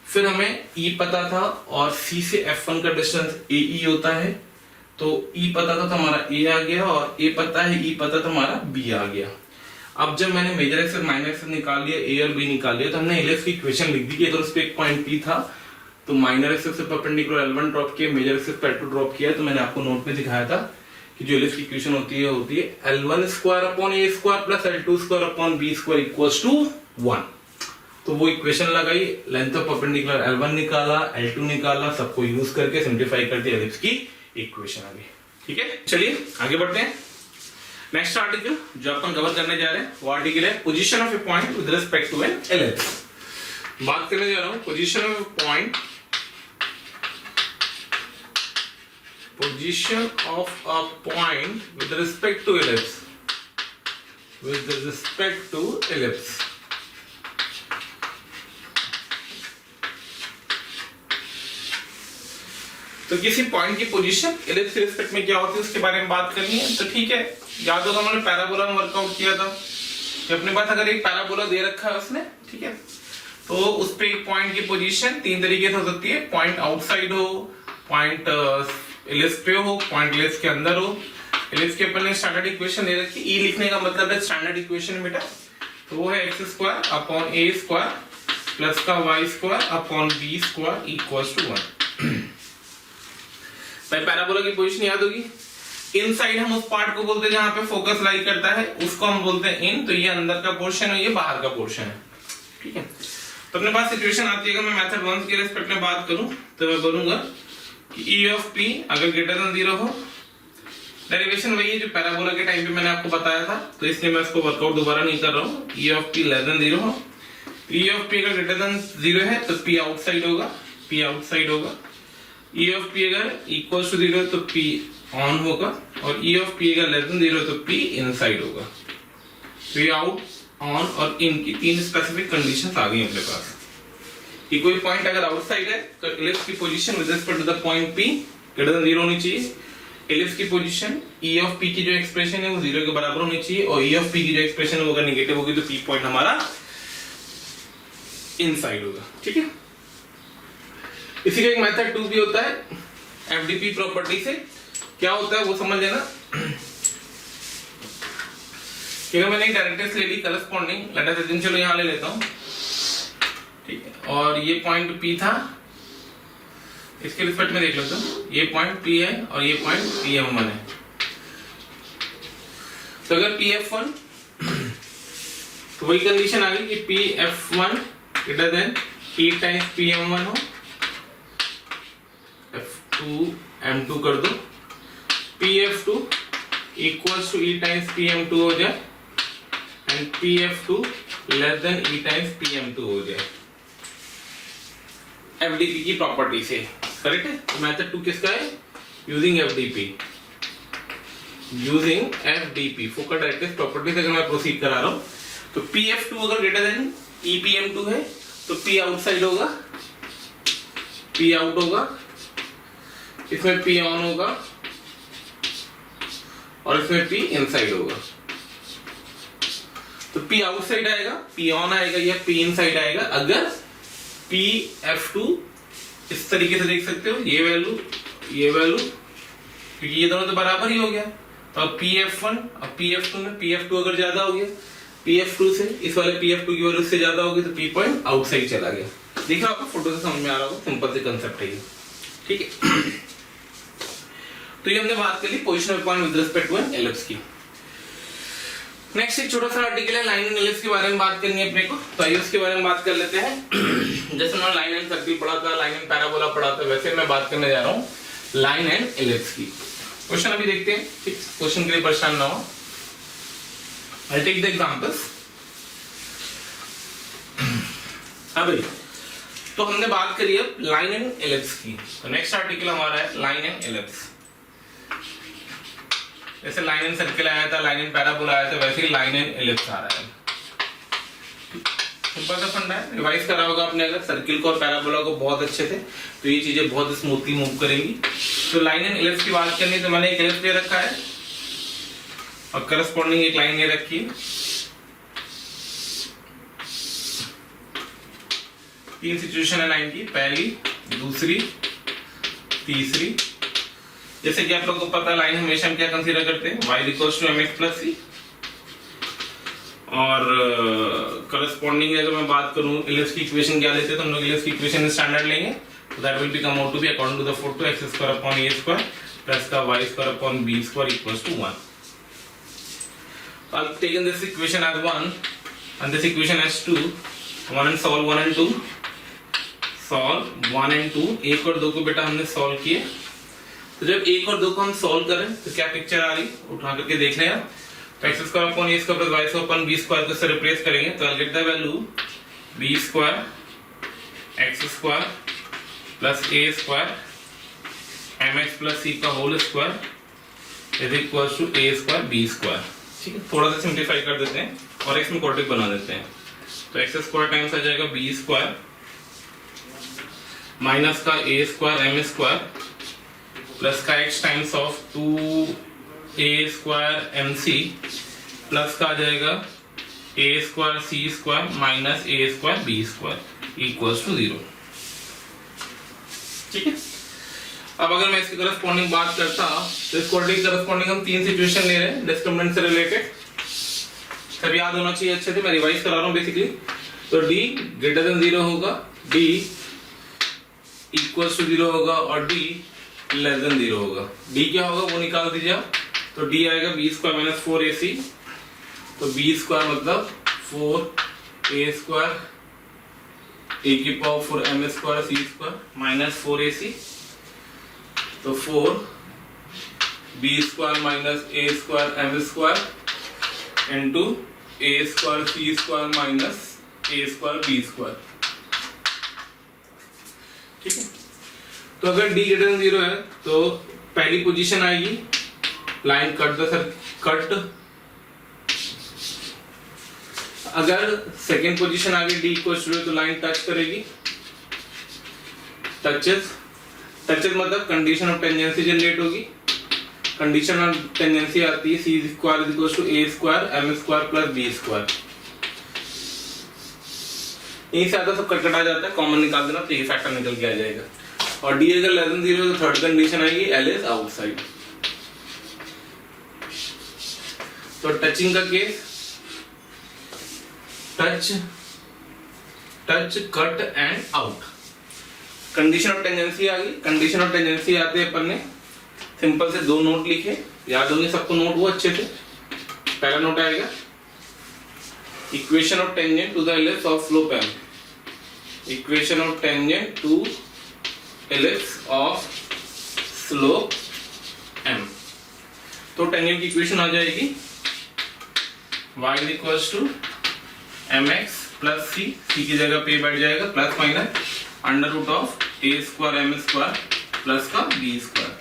फिर हमें E पता था और C से F1 का डिस्टेंस AE होता है, तो E पता था तो हमारा A आ गया और A पता है, E पता था हमारा B आ गया। अब जब मैंने मेजर एक्सिस माइनर एक्सिस निकाल लिया, A और B निकाल लिया, तो हमने एलिप्स की इक्वेशन लिख दी कि अगर उस पे एक पॉइंट P था तो माइनर एक्सिस से परपेंडिकुलर L1 ड्रॉप किया, मेजर एक्सिस पे L2 ड्रॉप किया। तो मैंने आपको नोट में दिखाया था कि जो एलिप्स की इक्वेशन होती है L1 square upon A square plus L2 square upon B square equals to 1। तो वो इक्वेशन लगाई, लेंथ ऑफ परपेंडिकुलर L1 निकाला, L2 निकाला, सबको यूज करके सिंप्लीफाई कर दिया, एलिप्स की इक्वेशन आ गई। ठीक है, चलिए आगे बढ़ते हैं। नेक्स्ट आर्टिकल जो अपन कवर करने जा रहे हैं वो आर्टिकल है position of a point with respect to an ellipse. बात करने जा रहा हूं position of a point, position of a point with respect to ellipse, with respect to ellipse. तो किसी पॉइंट की पोजीशन एलिप्स के रिस्पेक्ट में क्या होती है उसके बारे में बात करनी है। तो ठीक है, याद होगा हमने पैराबोला में वर्कआउट किया था कि अपने पास अगर एक पैराबोला दे रखा है उसने, ठीक है, तो उस पे एक पॉइंट की पोजीशन 3 तरीके से हो सकती है। पॉइंट आउटसाइड हो, पॉइंट एलिप्स पे हो, पॉइंट एलिप्स के अंदर हो। एलिप्स के अपन ने स्टैंडर्ड इक्वेशन दे रखी, ई लिखने का मतलब है स्टैंडर्ड इक्वेशन बेटा, तो वो है X square upon A square plus का Y square upon B square equals to 1। Parabola की पोजीशन याद होगी। इनसाइड हम उस पार्ट को बोलते हैं जहां पे फोकस लाई करता है, उसको हम बोलते हैं इन। तो ये अंदर का पोर्शन है, ये बाहर का पोर्शन है। ठीक है, तो अपने पास सिचुएशन आती है। अगर मैं मेथड 1 के रिस्पेक्ट में बात करूं तो मैं बोलूंगा कि E ऑफ P अगर ग्रेटर देन 0 हो, डेरिवेशन वही है जो पैराबोला के टाइम पे मैंने आपको बताया था, तो इसलिए मैं इसको वर्कआउट दोबारा नहीं कर रहा हूं। E of P less than 0 हो, E ऑफ P अगर ग्रेटर देन 0 है तो P आउटसाइड होगा, P आउटसाइड होगा। E ऑफ P अगर इक्वल्स टू 0 तो P ऑन होगा और E ऑफ P अगर लेस देन 0 तो P इनसाइड होगा। तो ये आउट, ऑन और इन की 3 स्पेसिफिक कंडीशंस आ गई अपने पास कि कोई पॉइंट अगर आउटसाइड है तो एलिप्स की position with respect to the point P greater than 0 होनी चाहिए। एलिप्स की पोजीशन E ऑफ P की जो एक्सप्रेशन है वो 0 के बराबर होनी चाहिए और E ऑफ P की जो एक्सप्रेशन है वो अगर नेगेटिव होगी तो P पॉइंट हमारा इनसाइड होगा। ठीक है, इसी का एक मेथड 2 भी होता है एफडीपी प्रॉपर्टी से। क्या होता है वो समझ लेना कि अगर मैंने एक डायरेक्ट्रिक्स ले ली करस्पॉन्डिंग, लेट अस अज्यूम, चलो यहां ले लेता हूं, ठीक है, और ये पॉइंट P था, इसके रिस्पेक्ट में देख लेता हूं, ये पॉइंट P है और ये पॉइंट PM1 है। तो अगर PF1 तो वही कंडीशन आ गई कि PF1 greater than P times PM1 हो, F2 M2 कर दो, PF2 equals to E times PM2 हो जाए and PF2 less than E times PM2 हो जाए FDP की प्रॉपर्टी से। करेक्ट है। तो मेथड 2 किसका है? Using FDP, using FDP focal directrix property से अगर मैं प्रोसीड करा रहा हूं तो PF2 अगर ग्रेटर देन EPM2 है तो P आउटसाइड होगा, P आउट होगा, इसमें P ऑन होगा और इसमें P इनसाइड होगा। तो P आउटसाइड आएगा, P ऑन आएगा या P इनसाइड आएगा अगर PF2 इस तरीके से देख सकते हो, ये वैल्यू क्योंकि ये दोनों तो बराबर ही हो गया। तो अब PF1 और PF2 में PF2 अगर ज्यादा हो गया PF2 से, इस वाले PF2 की वैल्यू से ज्यादा होगी तो P पॉइंट आउटसाइड चला गया। देखा आपको फोटो से समझ में आ रहा होगा, सिंपल से कंसेप्ट है ये। ठीक है, तो ये हमने बात कर ली position of point with respect to an ellipse की। नेक्स्ट एक छोटा सा आर्टिकल है, लाइन एंड एलिप्स के बारे में बात करनी है अपने को, तो आइए उसके बारे में बात कर लेते हैं। जैसे मैंने लाइन एंड सर्किल पढ़ा था, लाइन एंड पैराबोला पढ़ा था, वैसे मैं बात करने जा रहा हूँ लाइन एंड एलिप्स की। क्वेश्चन अभी देखते हैं, ठीक, क्वेश्चन के लिए परेशान ना हो। I take the examples. हाँ भाई, तो हमने बात करी अब लाइन एंड एलिप्स की, तो नेक्स्ट आर्टिकल हमारा है लाइन एंड एलिप्स। जैसे लाइन एंड सर्किल आया था, लाइन एंड पैराबोला आया था, वैसे ही लाइन एंड एलिप्स आ रहा है। सिंपल सा फंडा है, रिवाइज करा होगा आपने अगर सर्किल को और पैराबोला को बहुत अच्छे से, तो ये चीजें बहुत स्मूथली मूव करेंगी। तो लाइन एंड एलिप्स की बात करनी, तो मैंने एक एलिप्स ले रखा है और करस्पॉन्डिंग एक लाइन ले रखी है। तीन सिचुएशन है लाइन की, पहली, दूसरी, तीसरी। जैसे कि आप लोगों को पता है लाइन हमेशा हम क्या कंसीडर करते हैं, y equals to mx plus c। और करस्पॉन्डिंग अगर मैं बात करूं एलिप्स की इक्वेशन क्या लेते हैं, तो हम लोग एलिप्स की इक्वेशन स्टैंडर्ड लेंगे, तो that will be come out to be according to the fourth to x square upon a square plus का y square upon b square equals to 1। I've taken this equation as 1 and this equation as 2, 1 and solve 1 and 2, solve 1 and 2। एक और दो को बेटा हमने solve किए, तो जब एक और दो को हम सॉल्व करें तो क्या पिक्चर आ रही, उठा करके देख लें आप। तो X square upon A square plus Y square upon B square को इससे रिप्लेस करेंगे, तो I get the value B square X square plus A square M X plus C का whole square is equal to A square B square. ठीक है, थोड़ा सा simplify कर देते हैं और एक्स में क्वाड्रेटिक बना देते हैं, तो एक्स स्क्वायर टाइम्स आ जाएगा बी स्क्वायर माइनस का a square m square plus का x times of 2a square mc plus का आ जाएगा a square c square minus a square b square equals to 0। ठीक है, अब अगर मैं इसकी करस्पॉन्डिंग बात करता, तो इस करस्पॉन्डिंग हम तीन सिचुएशन ले रहे हैं डिस्क्रिमिनेंट से रिलेटेड, सब याद होना चाहिए अच्छे से, मैं रिवाइज करा रहा हूं बेसिकली। तो d ग्रेटर देन 0 होगा, d इक्वल्स टू 0 होगा और d लेस देन 0 होगा। d क्या होगा वो निकाल दीजिए आप, तो d आएगा b स्क्वायर माइनस 4ac, तो b स्क्वायर मतलब 4a स्क्वायर a की power 4m square c square minus 4ac, तो 4b square minus a square m square into a square c square minus a square b square. ठीक है, तो अगर d greater than 0 है तो पहली पोजीशन आएगी लाइन कट। अगर सेकेंड पोजीशन आ गई d इक्वल टू 0 तो लाइन टच करेगी, टचेस मतलब कंडीशन ऑफ टेंजेंसी जनरेट होगी। कंडीशन ऑफ टेंजेंसी आती है c square equal to a square m square plus b square. यही से आता सब कट आ जाता है, कॉमन निकाल देना तो ये फैक्टर निकल के आ जाएगा। और d अगर लेस देन 0 तो थर्ड कंडीशन आएगी l इज आउटसाइड। तो टचिंग का case, touch cut and out. Condition of tangency आ गई, कंडीशन ऑफ टेंजेंसी आते हैं अपन ने सिंपल से दो नोट लिखे, याद होंगे सबको नोट वो अच्छे से। पहला नोट आएगा equation of tangent to the ellipse of slope m, equation of tangent to ellipse of slope m। तो टेंजेंट की इक्वेशन आ जाएगी y equals to mx plus c, c की जगह पे बैठ जाएगा plus minus under root of a square m square plus का b स्क्वायर।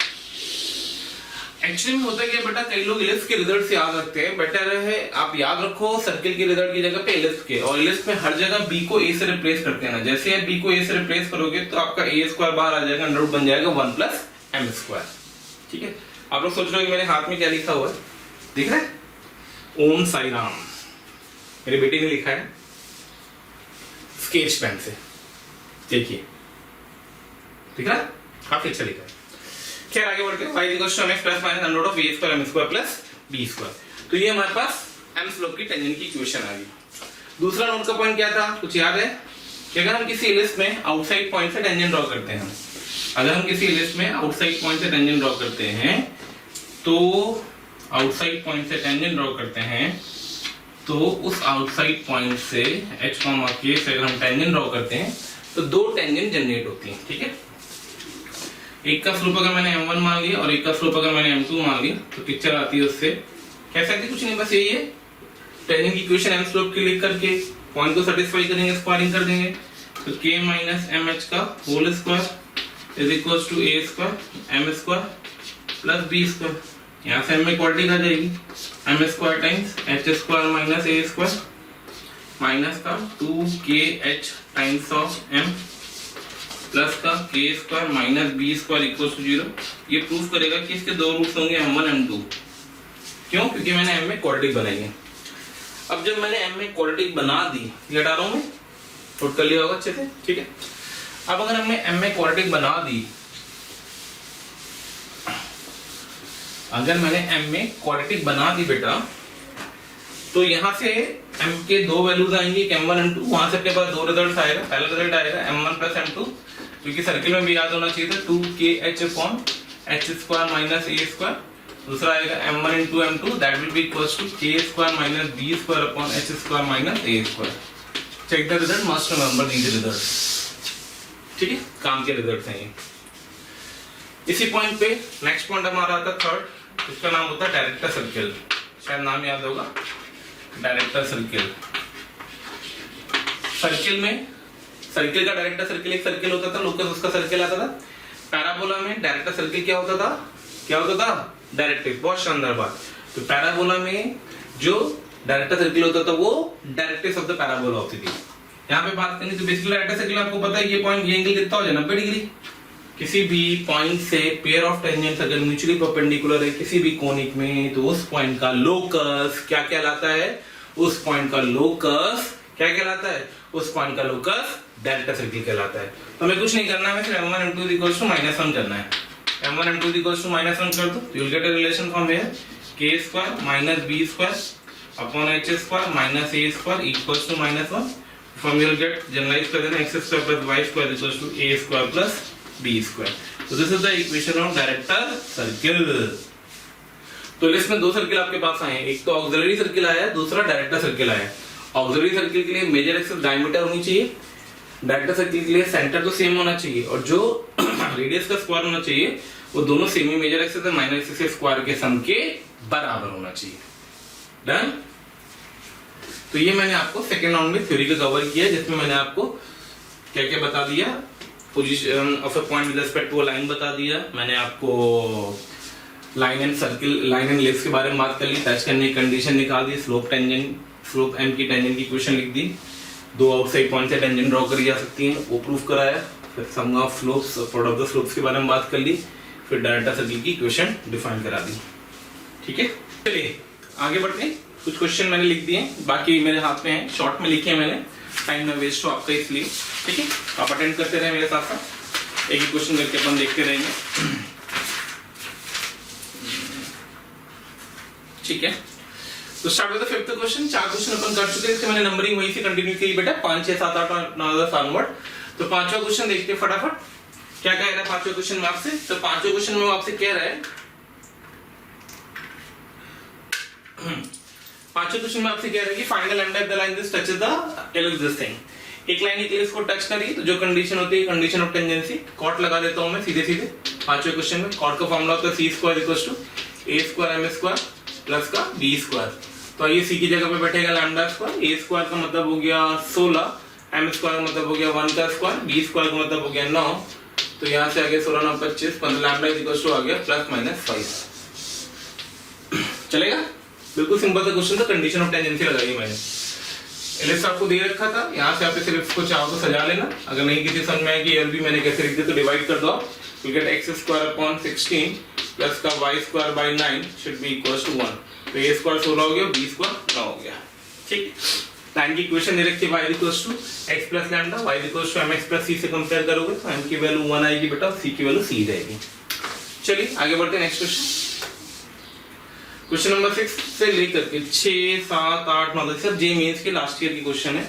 एक्चुअली में होता है कि बेटा कई लोग एलिप्स के रिजल्ट याद रखते हैं, बेटर है आप याद रखो सर्किल के रिजल्ट की जगह पे एलिप्स के, और एलिप्स में हर जगह b को a से रिप्लेस करते हैं ना। जैसे आप b को a से रिप्लेस करोगे तो आपका a स्क्वायर बाहर आ जाएगा, अंडर रूट बन जाएगा 1 प्लस m स्क्वायर। ठीक है, आप लोग सोच रहे हो कि मेरे हाथ में क्या लिखा हुआ है, दिख रहा है ओम साई राम, मेरी बेटी ने लिखा है स्केच पेन से, देखिए दिख रहा है, काफी अच्छा लिखा है। खैर आगे बढ़ते हैं, y equals to mx plus minus under root of a square m square plus b square. तो ये हमारे पास m स्लोप की टेंजेंट की इक्वेशन आ गई। दूसरा नोट का पॉइंट क्या था, कुछ याद है कि अगर हम किसी एलिप्स में आउटसाइड पॉइंट से टेंजेंट ड्रॉ करते हैं, अगर हम किसी एलिप्स में आउटसाइड पॉइंट से टेंजेंट ड्रॉ करते हैं, तो आउटसाइड पॉइंट से टेंजेंट ड्रॉ करते हैं तो उस आउटसाइड पॉइंट से h, k से अगर हम टेंजेंट ड्रॉ करते हैं तो दो टेंजेंट जनरेट होती हैं, ठीक है। एक का स्लोप अगर मैंने m1 मान लिया और एक का स्लोप अगर मैंने m2 मान लिया तो पिक्चर आती है उससे। कैसे आती है? कुछ नहीं, बस यही है, टेंजेंट की इक्वेशन m स्लोप की लिख करके पॉइंट को सेटिस्फाई करेंगे, स्क्वायरिंग कर देंगे। तो k माइनस एम एच का whole square is equal to a square m square plus b square. यहाँ से m में क्वाड्रेटिक आ जाएगी, m square times h square minus a square minus का 2kh times of m plus का k square minus b square equal to 0। ये proof करेगा कि इसके दो रूट्स होंगे m1 m2। क्यों? क्योंकि मैंने m में क्वाड्रेटिक बनाई है। अब जब मैंने m में क्वाड्रेटिक बना दी, ये हटा रहा हूं मैं, नोट कर लिया होगा अच्छे से, ठीक है। अब अगर हमने m में क्वाड्रेटिक बना दी, अगर मैंने m में क्वाड्रेटिक बना दी बेटा, तो यहां से m के दो वैल्यूज आएंगी, m1 m2। वहां से आपके पास दो रिजल्ट आएगा। पहला रिजल्ट आएगा m1 प्लस m2, क्योंकि सर्किल में भी याद होना चाहिए था 2kh upon h square minus a square. दूसरा आएगा m1 into m2 that will be equals to k square minus b square upon h square minus a square. Check the result, must remember these result, ठीक है, काम के results हैं ये। इसी point पे नेक्स्ट पॉइंट हमारा आता है थर्ड, इसका नाम होता है डायरेक्टर सर्किल। शायद नाम याद होगा, डायरेक्टर सर्किल। सर्किल में, सर्किल का डायरेक्टर सर्किल एक सर्किल होता था, लोकस उसका सर्किल आता था। पैराबोला में डायरेक्टर सर्किल क्या होता था? क्या होता था? डायरेक्ट्रिक्स। बहुत शानदार बात। तो पैराबोला में जो डायरेक्टर सर्किल होता था वो डायरेक्ट्रिक्स ऑफ द पैराबोला होती थी। यहाँ पे बात करनी तो बेसिकली डायरेक्टर सर्किल आपको पता है, ये पॉइंट, ये एंगल कितना हो जाए 90 डिग्री। किसी भी पॉइंट से पेयर ऑफ टेंजेंट्स अगर म्यूचुअली परपेंडिकुलर है किसी भी कोनिक में, तो उस पॉइंट का लोकस क्या कहलाता है? उस पॉइंट का लोकस क्या कहलाता है? उस पॉइंट का लोकस डायरेक्टर सर्किल कहलाता है। तो हमें कुछ नहीं करना है, सिर्फ m1 m2 इक्वल्स टू -1 करना है। m1 m2 इक्वल्स टू -1 कर दो, you will get a relation from here k square minus b square upon h square minus a square equals to -1। From you will get generalise कर देना x square plus y square equals to a square plus b square. तो this is the equation of director circle. तो list में दो circle आपके पास आए हैं, एक तो ऑक्सिलरी सर्किल आया है, दूसरा डायरेक्टर सर्किल आया है। ऑक्सिलरी सर्किल के लिए मेजर एक्सिस डायमीटर होनी चाहिए, डायरेक्टर सर्किल के लिए सेंटर तो सेम होना चाहिए, और जो रेडियस का स्क्वायर होना चाहिए वो दोनों सेम ही मेजर एक्सिस और माइनर एक्सिस के स्क्वायर के सम के बराबर होना चाहिए। डन। तो ये मैंने आपको सेकेंड राउंड में थ्योरी का कवर किया, जिसमें मैंने आपको क्या क्या बता दिया, position of a point with respect to a line बता दिया, मैंने आपको line and circle, line and legs के बारे में बात कर ली, टच करने की कंडीशन निकाल दी, स्लोप टेंजेंट, स्लोप m की टेंजेंट की इक्वेशन लिख दी, दो आउटसाइड पॉइंट से टेंजेंट ड्रॉ करी जा सकती है, वो प्रूफ कराया, फिर sum of slopes, product of slopes के बारे में बात कर ली, फिर डायरेक्टर सर्किल की इक्वेशन डिफाइन करा दी। ठीक है, चलिए आगे बढ़ते हैं। कुछ क्वेश्चन मैंने लिख दिए, बाकी मेरे हाथ में है, शॉर्ट में लिखे हैं मैंने, टाइम में वेस्ट हो आपका इसलिए। ठीक है, आप अटेंड करते रहे मेरे साथ साथ, एक ही क्वेश्चन करके अपन देखते रहेंगे। ठीक है, तो start with the fifth question. चार क्वेश्चन अपन कर चुके हैं, इसके मैंने नंबरिंग वहीं से कंटिन्यू की बेटा, 5 6 7 8 9 10 फॉरवर्ड। तो पांचवा क्वेश्चन देखते हैं फटाफट, क्या कह रहा है पांचवा क्वेश्चन में आपसे। तो पांचवा क्वेश्चन में वो आपसे कह रहा है, पांचवा क्वेश्चन में आपसे कह रहा है कि find the lambda if the line this touches the ellipse this thing. एक लाइन इलिप्स को टच करी तो जो कंडीशन होती है कंडीशन ऑफ टेंजेंसी, कॉट लगा देता हूं मैं सीधे सीधे। पांचवे क्वेश्चन में कॉट का फार्मूला होता है c square equals to a square m square plus का b स्क्वायर। तो ये c की जगह पे बैठेगा लैम्डा स्क्वायर, a स्क्वायर का मतलब हो गया 16, m स्क्वायर का मतलब हो गया 1 का स्क्वायर, b स्क्वायर का मतलब हो गया 9। तो यहां से आगे 16 9 25, लैम्डा इक्वल्स टू आ गया प्लस माइनस 5। चलेगा, बिल्कुल सिंपल सा क्वेश्चन था, कंडीशन ऑफ टेंजेंसी लगाई मैंने। इलिप्स आपको दे रखा था, यहाँ से आप इस इलिप्स को चाहो तो सजा लेना। अगर नहीं किसी समझ में आए कि भी मैंने कैसे लिख दिया तो डिवाइड कर दो आप, you get x square upon 16 plus का y square by 9 should be equals to 1। तो a स्क्वायर 16 हो गया, b स्क्वायर 9 हो गया। ठीक, लाइन की इक्वेशन दे रखी है y equals to x plus lambda, y equals to mx plus c से कंपेयर करोगे तो m की वैल्यू 1 आएगी बेटा, c की वैल्यू c रहेगी। चलिए आगे बढ़ते हैं नेक्स्ट क्वेश्चन। क्वेश्चन नंबर 6 से लेकर के 6 7 8 9 10 सब जे मेंस के लास्ट ईयर की क्वेश्चन है।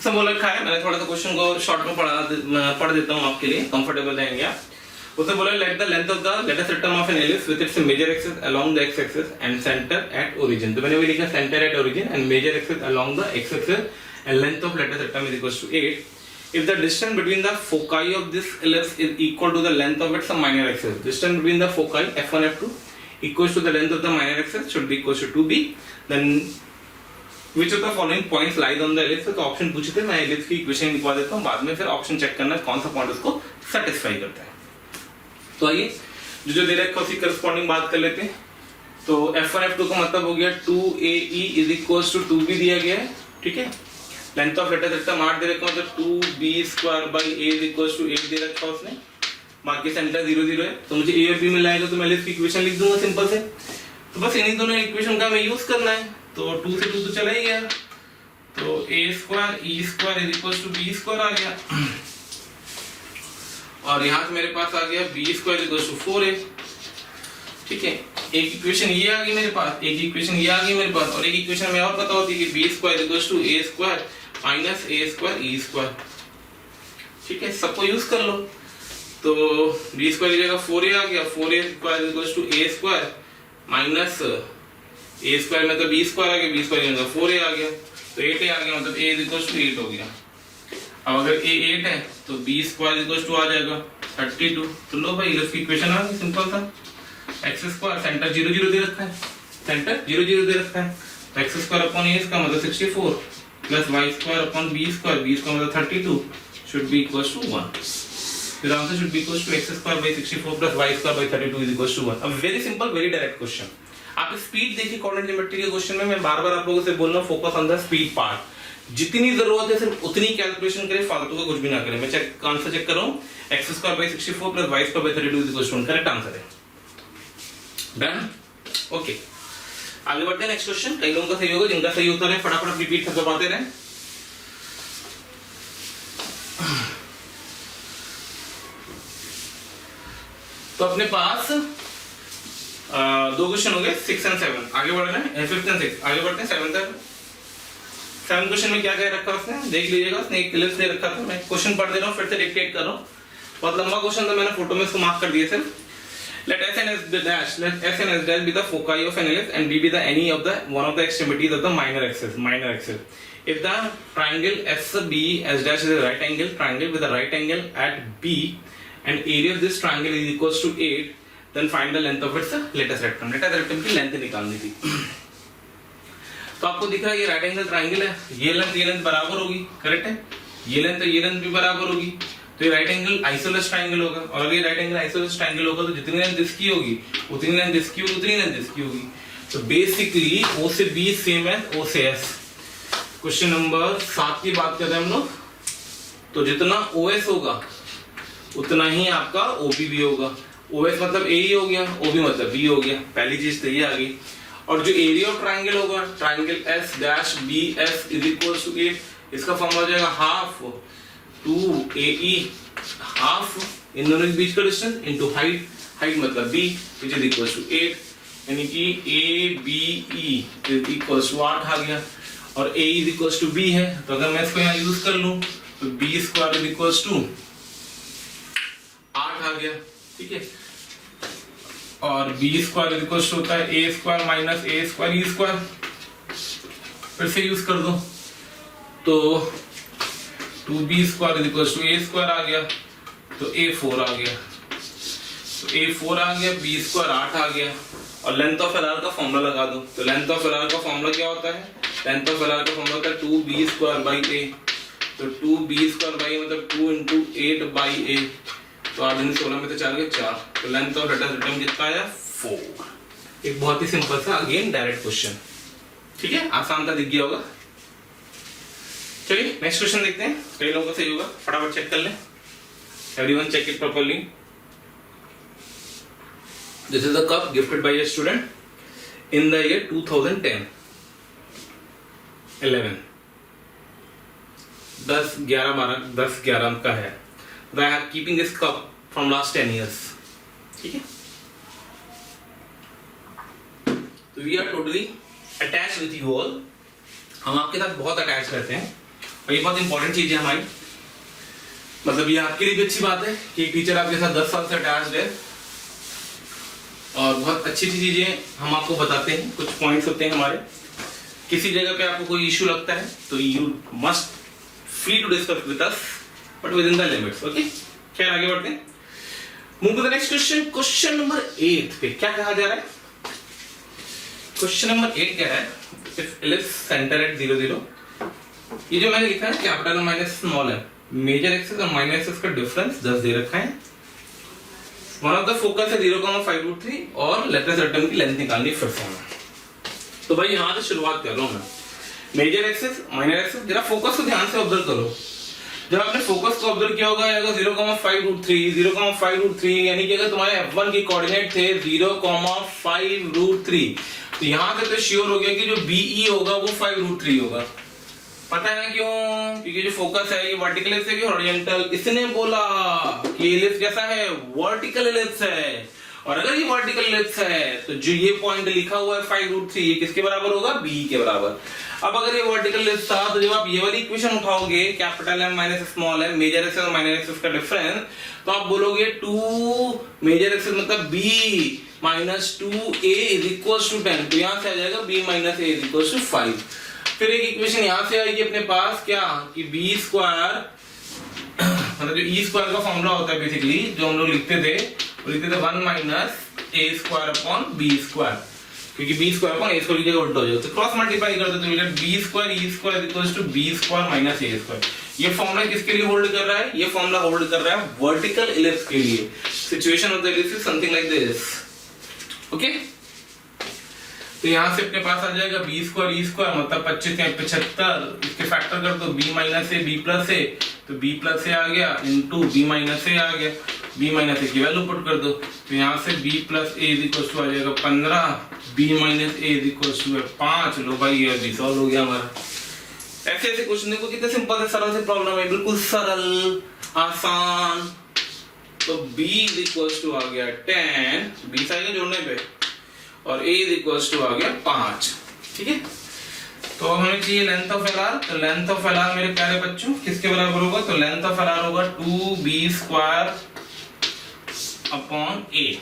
सब बोल रखा है, मैंने थोड़ा सा क्वेश्चन को शॉर्ट में पढ़ देता हूं आपके लिए, कंफर्टेबल रहेंगे आप। उसने बोला let the length of the latus rectum of an ellipse with its major axis along the x axis and centre at origin. तो मैंने वही लिखा centre at origin and major axis along the x axis and length of latus rectum is equal to 8 if the distance between the foci of this ellipse is equal to the length of its minor axis. Distance between the foci f1 f2 equals to the length of the minor axis should be equals to 2b. Then which of the following points lies on the ellipse? तो option पूछे थे, मैं ellipse की equation लिखवा देता हूँ, बाद में फिर ऑप्शन चेक करना है कौन सा पॉइंट उसको सेटिस्फाई करता है। तो आइए जो दे रखा है उसी करस्पॉन्डिंग बात कर लेते हैं। तो f1 f2 का मतलब हो गया 2ae is equals to 2b दिया गया है, ठीक है। लेंथ ऑफ लेटेस्ट रेक्टम 8 दे रखा है, मतलब 2b square by a is equals to 8 दे रखा है उसने। बाकी सेंटर 0 0 है, तो मुझे a और b मिल जाएगा, तो मैं एलिप्स की इक्वेशन लिख दूंगा सिंपल से। तो बस इन्हीं दोनों इक्वेशन का हमें यूज करना है। तो 2 से 2 तो चला ही गया, तो a square e square is equal to b square आ गया, और यहाँ से मेरे पास आ गया b square equal to 4a, ठीक है। एक इक्वेशन ये आ गई मेरे पास, एक इक्वेशन ये आ गई मेरे पास, और एक इक्वेशन में और पता होती है कि b square equal to a square minus a square e square, ठीक है। सबको यूज कर लो। तो b स्क्वायर की जगह 4a आ गया, 4a square equal to a square minus a square में तो b स्क्वायर आ गया, b स्क्वायर में 4a आ गया, तो 8a आ गया, मतलब a इक्वल टू 8 हो गया। अब अगर a 8 है तो b स्क्वायर इक्वल टू आ जाएगा 32। तो लो भाई इसकी इक्वेशन आ गई सिंपल सा। x स्क्वायर सेंटर 0 0 दे रखा है, सेंटर 0 0 दे रखा है, तो x स्क्वायर अपॉन a इसका मतलब 64 plus y square upon b square मतलब 32 should be equal to 1। The answer should be equal to x square by 64 plus y square by 32 is equal to 1. A very simple, very direct question. आप speed देखिए coordinate geometry के question में मैं बार-बार आप लोगों से बोल रहा हूं focus on the speed part. जितनी जरूरत है सिर्फ उतनी कैलकुलेशन करें, फालतू का कुछ भी ना करें। मैं चेक आंसर चेक कर रहा हूं, x square by 64 plus y square by 32 is equal to 1 correct answer है। डन, ओके आगे बढ़ते हैं नेक्स्ट क्वेश्चन। कई लोगों का सही होगा, जिनका सही उत्तर है फटाफट रिपीट सब दबाते रहें। तो अपने पास दो क्वेश्चन हो गए 6 और 7। आगे बढ़ रहे हैं 5th और 6th, आगे बढ़ते हैं 7th क्वेश्चन में क्या क्या रखा उसने देख लीजिएगा। उसने एक एलिप्स दे रखा था, मैं क्वेश्चन पढ़ दे रहा हूँ फिर से डिक्टेट कर रहा हूँ, बहुत लंबा क्वेश्चन था, मैंने फोटो में इसको मार्क कर दिया सिर्फ। Let S and S dash, let S and S dash be the foci of an ellipse and B be the any of the one of the extremities of the minor axis. If the triangle SB S dash is a right angle triangle with a right angle at B and area of this triangle is equals to 8, then find the length of its latest rectum. Latest rectum की length निकालनी थी। तो आपको दिख रहा है ये right angle triangle है, ये लेंथ बराबर होगी, करेक्ट है। ये लेंथ भी बराबर होगी, तो ये राइट एंगल आइसोलेस ट्राइंगल होगा। और अगर ये राइट एंगल आइसोलेस ट्राइंगल होगा तो जितनी लेंथ इसकी होगी उतनी लेंथ इसकी होगी, उतनी लेंथ इसकी होगी। तो बेसिकली O से B सेम है O से S। क्वेश्चन नंबर 7 की बात कर रहे हैं हम लोग। तो जितना OS होगा उतना ही आपका OB भी होगा। OS मतलब A ही हो गया, OB मतलब B हो गया, पहली चीज तो ये आ गई। और जो एरिया ऑफ ट्राइंगल होगा triangle S dash BS is equal to 8, इसका फॉर्मूला हो जाएगा हाफ 2AE, हाफ इन दोनों के बीच का डिस्टेंस इनटू हाइट, हाइट मतलब B which is equal to 8, यानी कि ABE is equal to 8 आ गया, और A is equal to B है, तो अगर मैं इसको यहाँ यूज कर लूं तो B square is equal to 8 आ गया, ठीक है। और B square is equal to होता है A square minus A square E square, फिर से यूज कर दो तो 2B square is equal to A square आ गया, तो A4 आ गया, तो A4 आ गया, B स्क्वायर 8 आ गया, और लेंथ ऑफ एलआर का फॉर्मूला लगा दो। तो लेंथ ऑफ एलआर का फॉर्मूला क्या होता है, लेंथ ऑफ एलआर का फॉर्मूला होता है 2B स्क्वायर बाई A, तो 2B स्क्वायर बाई मतलब 2 into 8 बाई A, तो 8 into 16 में तो 4 गए 4, तो लेंथ ऑफ लेटेस्ट रेक्टम कितना आया 4। एक बहुत ही सिंपल सा अगेन डायरेक्ट क्वेश्चन, ठीक है, आसान था, दिख गया होगा। चलिए नेक्स्ट क्वेश्चन देखते हैं, कई लोगों को सही होगा, फटाफट चेक कर लें। Everyone check it properly. This is the cup gifted by a student in the year 2010 11 10 11 12 10 11 का है। I am keeping this cup from last 10 years, ठीक है। तो we are totally attached with you all, हम आपके साथ बहुत अटैच रहते हैं, और ये बहुत इंपॉर्टेंट चीज है हमारी। मतलब ये आपके लिए भी अच्छी बात है कि एक टीचर आपके साथ 10 साल से अटैच्ड है और बहुत अच्छी अच्छी चीजें हम आपको बताते हैं। कुछ पॉइंट्स होते हैं हमारे, किसी जगह पे आपको कोई इश्यू लगता है तो you must free to discuss with us but within the limits. Okay, खैर आगे बढ़ते हैं। Move to the next question. Question number 8 पे क्या कहा जा रहा है? क्वेश्चन नंबर 8 क्या है? इफ एलिप्स सेंटर एट 0 0, ये जो मैंने लिखा है कैपिटल माइनस स्मॉल है, मेजर एक्सिस और माइनर एक्सिस का डिफरेंस 10 दे रखा है। वन ऑफ द फोकस है 0,5√3 और लेटस रेक्टेंगल की लेंथ निकालनी फिर से हमें। तो भाई यहां से शुरुआत कर रहा हूं मैं। मेजर एक्सिस माइनर एक्सिस, जरा फोकस को ध्यान से ऑब्जर्व करो। जब आपने फोकस को ऑब्जर्व किया होगा अगर 0,5√3 यानी कि अगर तुम्हारे f1 के कोऑर्डिनेट थे 0,5√3 तो यहां से तो श्योर हो गया कि जो BE होगा वो 5√3 होगा। पता है ना क्यों? क्योंकि जो फोकस है ये वर्टिकल एलिप्स है कि हॉरिजॉन्टल। इसने बोला कि एलिप्स कैसा है? वर्टिकल एलिप्स है। और अगर ये वर्टिकल एलिप्स है तो जो ये पॉइंट लिखा हुआ है 5√3 ये किसके बराबर होगा? BE के बराबर। अब अगर ये वर्टिकल एलिप्स था तो जब आप ये वाली इक्वेशन उठाओगे capital M minus small m major axis और माइनर एक्सिस का डिफरेंस, तो आप बोलोगे 2 मेजर एक्सिस मतलब B minus 2A is equals to 10। तो यहां से आ जाएगा B minus A is equals to 5। फिर एक इक्वेशन यहां से आएगी अपने पास क्या कि B स्क्वायर मतलब जो E स्क्वायर का फॉर्मूला होता है बेसिकली जो हम लोग लिखते थे 1 minus A square upon B square, क्योंकि B square upon A square की जगह उल्टा हो जाएगा तो क्रॉस मल्टीप्लाई कर दो तो मिलेगा B square E square equals to B square minus A square. ये फॉर्मूला किसके लिए होल्ड कर रहा है? ये फॉर्मूला होल्ड कर रहा है वर्टिकल एलिप्स के लिए। Situation of the ellipse is something like this. Okay, तो यहां से अपने पास आ जाएगा B स्क्वायर E स्क्वायर मतलब 25 या 75, इसके फैक्टर कर दो B minus A B plus A तो B प्लस A आ गया इनटू B माइनस A आ गया, B माइनस A की वैल्यू पुट कर दो तो यहां से B plus A is equal to आ जाएगा 15, B minus A is equal to 5। लो भाई ये भी सॉल्व हो गया हमारा। ऐसे ऐसे क्वेश्चन देखो कितने सिंपल है, सरल से प्रॉब्लम है, बिल्कुल सरल आसान। तो B इज इक्वल टू आ गया 10, B साइन जोड़ने पे और A इज इक्वल टू आ गया 5। ठीक है, तो हमें चाहिए लेंथ ऑफ LR। तो लेंथ ऑफ LR मेरे प्यारे बच्चों किसके बराबर होगा? तो लेंथ ऑफ LR होगा 2B स्क्वायर अपॉन A,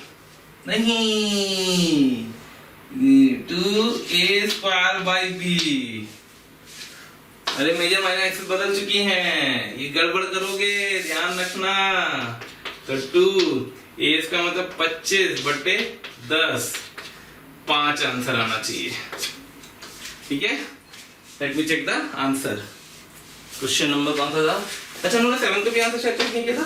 नहीं 2A स्क्वायर बाई B। अरे मेजर माइनर एक्सिस बदल चुकी हैं, ये गड़बड़ करोगे ध्यान रखना। तो 2A इसका मतलब 25/10, 5 आंसर आना चाहिए। ठीक है, let me check the answer. Question number कौन सा था? अच्छा हमने 7 का भी आंसर चेक नहीं किया था।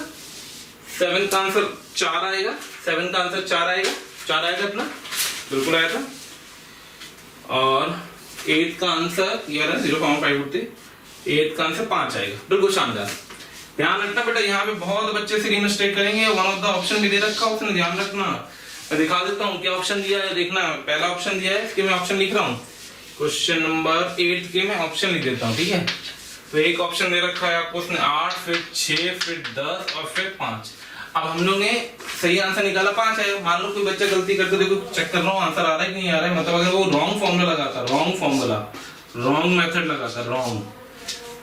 7 का आंसर 4 आएगा, 7 का आंसर 4 आएगा, 4 आएगा अपना, बिल्कुल आया था। और 8 का आंसर ये रहा 0,5, 8 का आंसर 5 आएगा, बिल्कुल शानदार। ध्यान रखना बेटा, यहाँ पे बहुत बच्चे से मिस्टेक करेंगे। वन ऑफ द ऑप्शन भी दे रखा है उसने, ध्यान रखना। मैं दिखा देता हूँ क्या ऑप्शन दिया है, देखना। पहला ऑप्शन दिया है, इसके मैं ऑप्शन लिख रहा हूँ। क्वेश्चन नंबर 8 के मैं ऑप्शन लिख देता हूँ, ठीक है। तो एक ऑप्शन दे रखा है आपको उसने 8, फिर 6, फिर 10 और फिर 5। अब हम लोग ने सही आंसर निकाला 5 है। मान लो कोई बच्चा गलती करके देखो, चेक कर रहा हूँ आंसर आ रहा है कि नहीं आ रहा है। मतलब अगर वो रॉन्ग फॉर्मूला लगाता, रॉन्ग फॉर्मूला, रॉन्ग मेथड लगाता, रॉन्ग,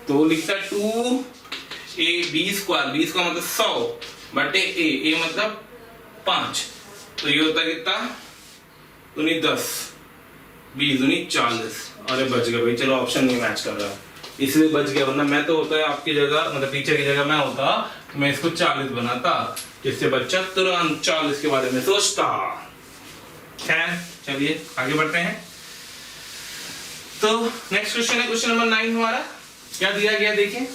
तो वो लिखता 2AB स्क्वायर, B स्क्वायर मतलब 100 बटे A मतलब 5। तो ये होता कितना? 10, 20, 40। अरे बच गया भाई, चलो ऑप्शन नहीं मैच कर रहा इसलिए बच गया, वरना मैं तो होता है आपकी जगह, मतलब टीचर की जगह मैं होता तो मैं इसको 40 बनाता, जिससे बच्चा तुरंत 40 के बारे में सोचता। खैर चलिए आगे बढ़ते हैं। तो नेक्स्ट क्वेश्चन है क्वेश्चन नंबर 9 हमारा। क्या दिया गया देखिए,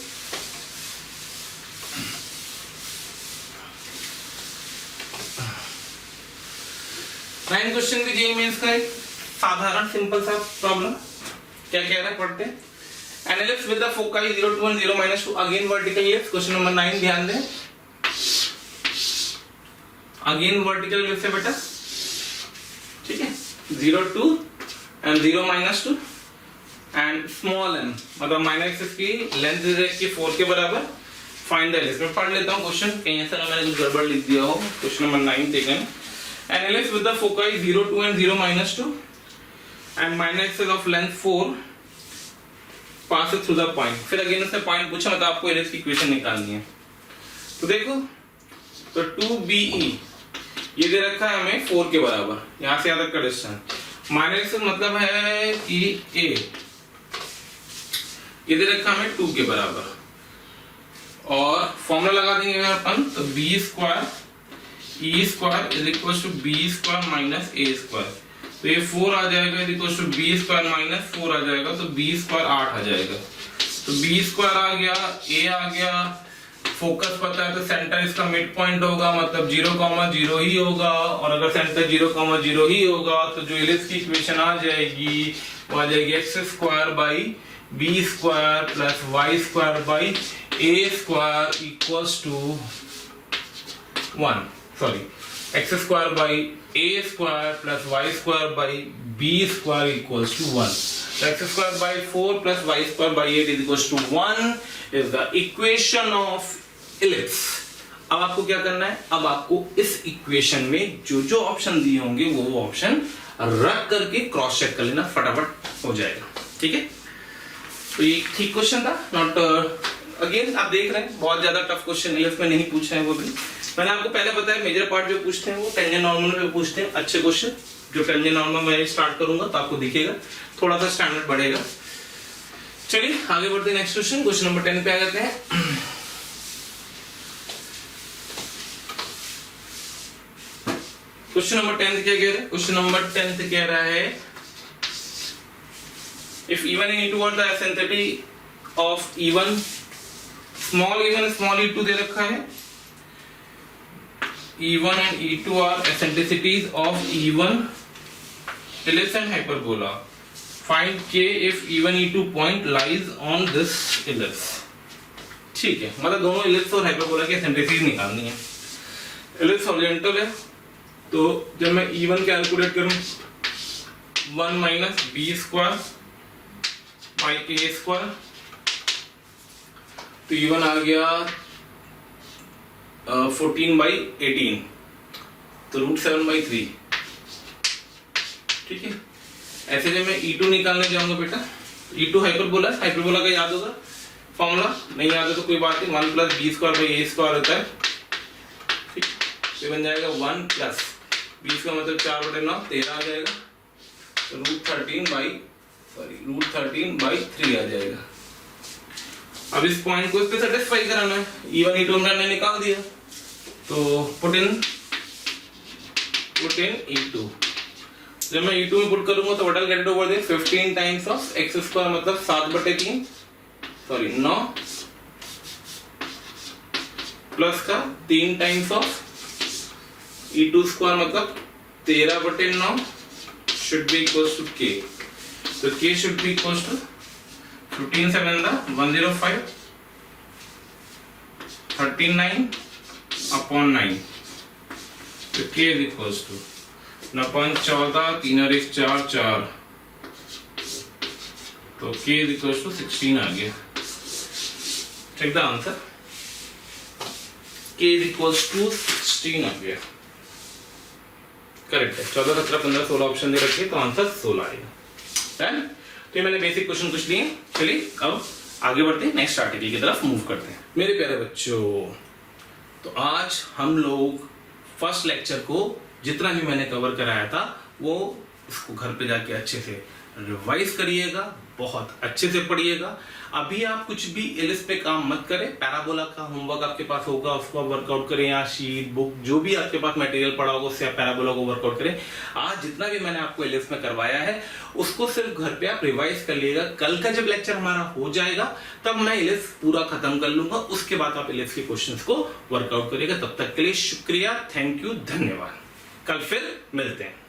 नाइन क्वेश्चन भी जेईई मेंस का एक साधारण सिंपल सा प्रॉब्लम। क्या कह रहा है पढ़ते हैं। An ellipse with the foci 0, 2 and 0, -2 again vertical ellipse। Question number 9 ध्यान दें, अगेन वर्टिकल ellipse है बेटा, ठीक है। 0, 2 and 0, -2 and small m मतलब माइनर एक्सिस की लेंथ की 4 के बराबर। Find the ellipse। मैं पढ़ लेता हूँ क्वेश्चन, कहीं ऐसा ना मैंने कुछ गड़बड़ लिख दिया हो। Question number 9 taken. An ellipse with the foci 0, 2 and 0, -2 and minor axis of length 4 passes through the point। फिर अगेन उसने पॉइंट पूछा, मतलब आपको ellipse की इक्वेशन निकालनी है। तो देखो, तो 2BE ये दे रखा है हमें 4 के बराबर, यहां से यहां तक का डिस्टेंस, माइनस मतलब है कि A ये दे रखा हमें 2 के बराबर, और फॉर्मूला लगा देंगे अगर अपन, तो B square E square is equal to B square minus A square, तो ये 4 आ जाएगा is equal to B square minus 4 आ जाएगा, तो B स्क्वायर 8 आ जाएगा, तो B स्क्वायर आ गया, A आ गया, फोकस पता है तो सेंटर इसका मिड पॉइंट होगा, मतलब 0,0 ही होगा, और अगर सेंटर 0,0 ही होगा तो जो इलिप्स की इक्वेशन आ जाएगी वो आ जाएगी x square by b square plus y square by a square equals to 1, sorry x square by a square plus y square by b square equals to 1, x square by 4 plus y square by 8 is equals to 1 is the equation of ellipse. अब आपको क्या करना है, अब आपको इस equation में जो जो ऑप्शन दिए होंगे वो ऑप्शन रख करके क्रॉस चेक कर लेना, फटाफट हो जाएगा, ठीक है। तो ये ठीक क्वेश्चन था, नॉट अगेन आप देख रहे हैं बहुत ज्यादा टफ क्वेश्चन इलिप्स में नहीं पूछे हैं, वो भी मैंने आपको पहले बताया मेजर पार्ट जो पूछते हैं वो टेंजेंट नॉर्मल में पूछते हैं अच्छे क्वेश्चन, जो टेंजेंट नॉर्मल में स्टार्ट करूंगा तो आपको दिखेगा थोड़ा सा स्टैंडर्ड बढ़ेगा। चलिए आगे बढ़ते हैं, नेक्स्ट क्वेश्चन, क्वेश्चन नंबर 10 पे आ जाते हैं। क्वेश्चन नंबर 10 क्या कह रहा है, क्वेश्चन नंबर 10 कह रहा है if E1 and E2 are the eccentricity of E1, small E1 small E2 दे रखा है, E1 and E2 are eccentricities of E1 ellipse and hyperbola, find K if E1 E2 point lies on this ellipse। ठीक है, मतलब दोनों ellipse और hyperbola की eccentricity निकालनी है। इलिप्स हॉरिजॉन्टल है तो जब मैं E1 कैलकुलेट करूं 1 minus b square by a square, तो E1 आ गया 14/18, तो √7/3, ठीक है। ऐसे जब मैं E2 निकालने जाऊंगा बेटा, E2 हाइपरबोला है, हाइपरबोला का याद होगा फॉर्मूला, नहीं याद है तो कोई बात नहीं, 1 plus b square by a square होता है, ठीक, तो बन जाएगा 1 प्लस 20 का मतलब 4/9 13 आ जाएगा, तो √13/3 आ जाएगा। अब इस पॉइंट को इस पे सेटिस्फाई कराना है, E1 E2 हमने निकाल दिया, तो पुट इन E2, जब मैं E2 में पुट करूंगा तो what will get over this 15 times of x square मतलब 7/3, सॉरी 9 प्लस का 3 टाइम्स ऑफ E2 स्क्वायर मतलब 13/9 should be equals to K, so K should be equals to 15 7 105 39/9, so K is equals to 9/14 3 और 1 4 4, तो K is equals to 16 आ गया। check the answer, K is equals to 16 आ गया, correct है। 14 17 15 16 option दे रखे तो answer 16 आएगा, done. तो ये मैंने बेसिक क्वेश्चन कुछ लिए, चलिए अब आगे बढ़ते हैं, नेक्स्ट आर्टिकल की तरफ मूव करते हैं। मेरे प्यारे बच्चों, तो आज हम लोग फर्स्ट लेक्चर को जितना भी मैंने कवर कराया था वो इसको घर पे जाके अच्छे से रिवाइज करिएगा, बहुत अच्छे से पढ़िएगा। अभी आप कुछ भी इलिप्स पे काम मत करें, पैराबोला का होमवर्क आपके पास होगा उसको आप वर्कआउट करें, या शीट बुक जो भी आपके पास मटेरियल पड़ा होगा उससे आप पैराबोला को वर्कआउट करें। आज जितना भी मैंने आपको इलिप्स में करवाया है उसको सिर्फ घर पे आप रिवाइज कर लीजिएगा, कल का जब लेक्चर हमारा हो जाएगा तब मैं इलिप्स पूरा खत्म कर लूंगा, उसके बाद आप इलिप्स के क्वेश्चंस को वर्कआउट करिएगा। तब तक के लिए शुक्रिया, थैंक यू, धन्यवाद, कल फिर मिलते हैं।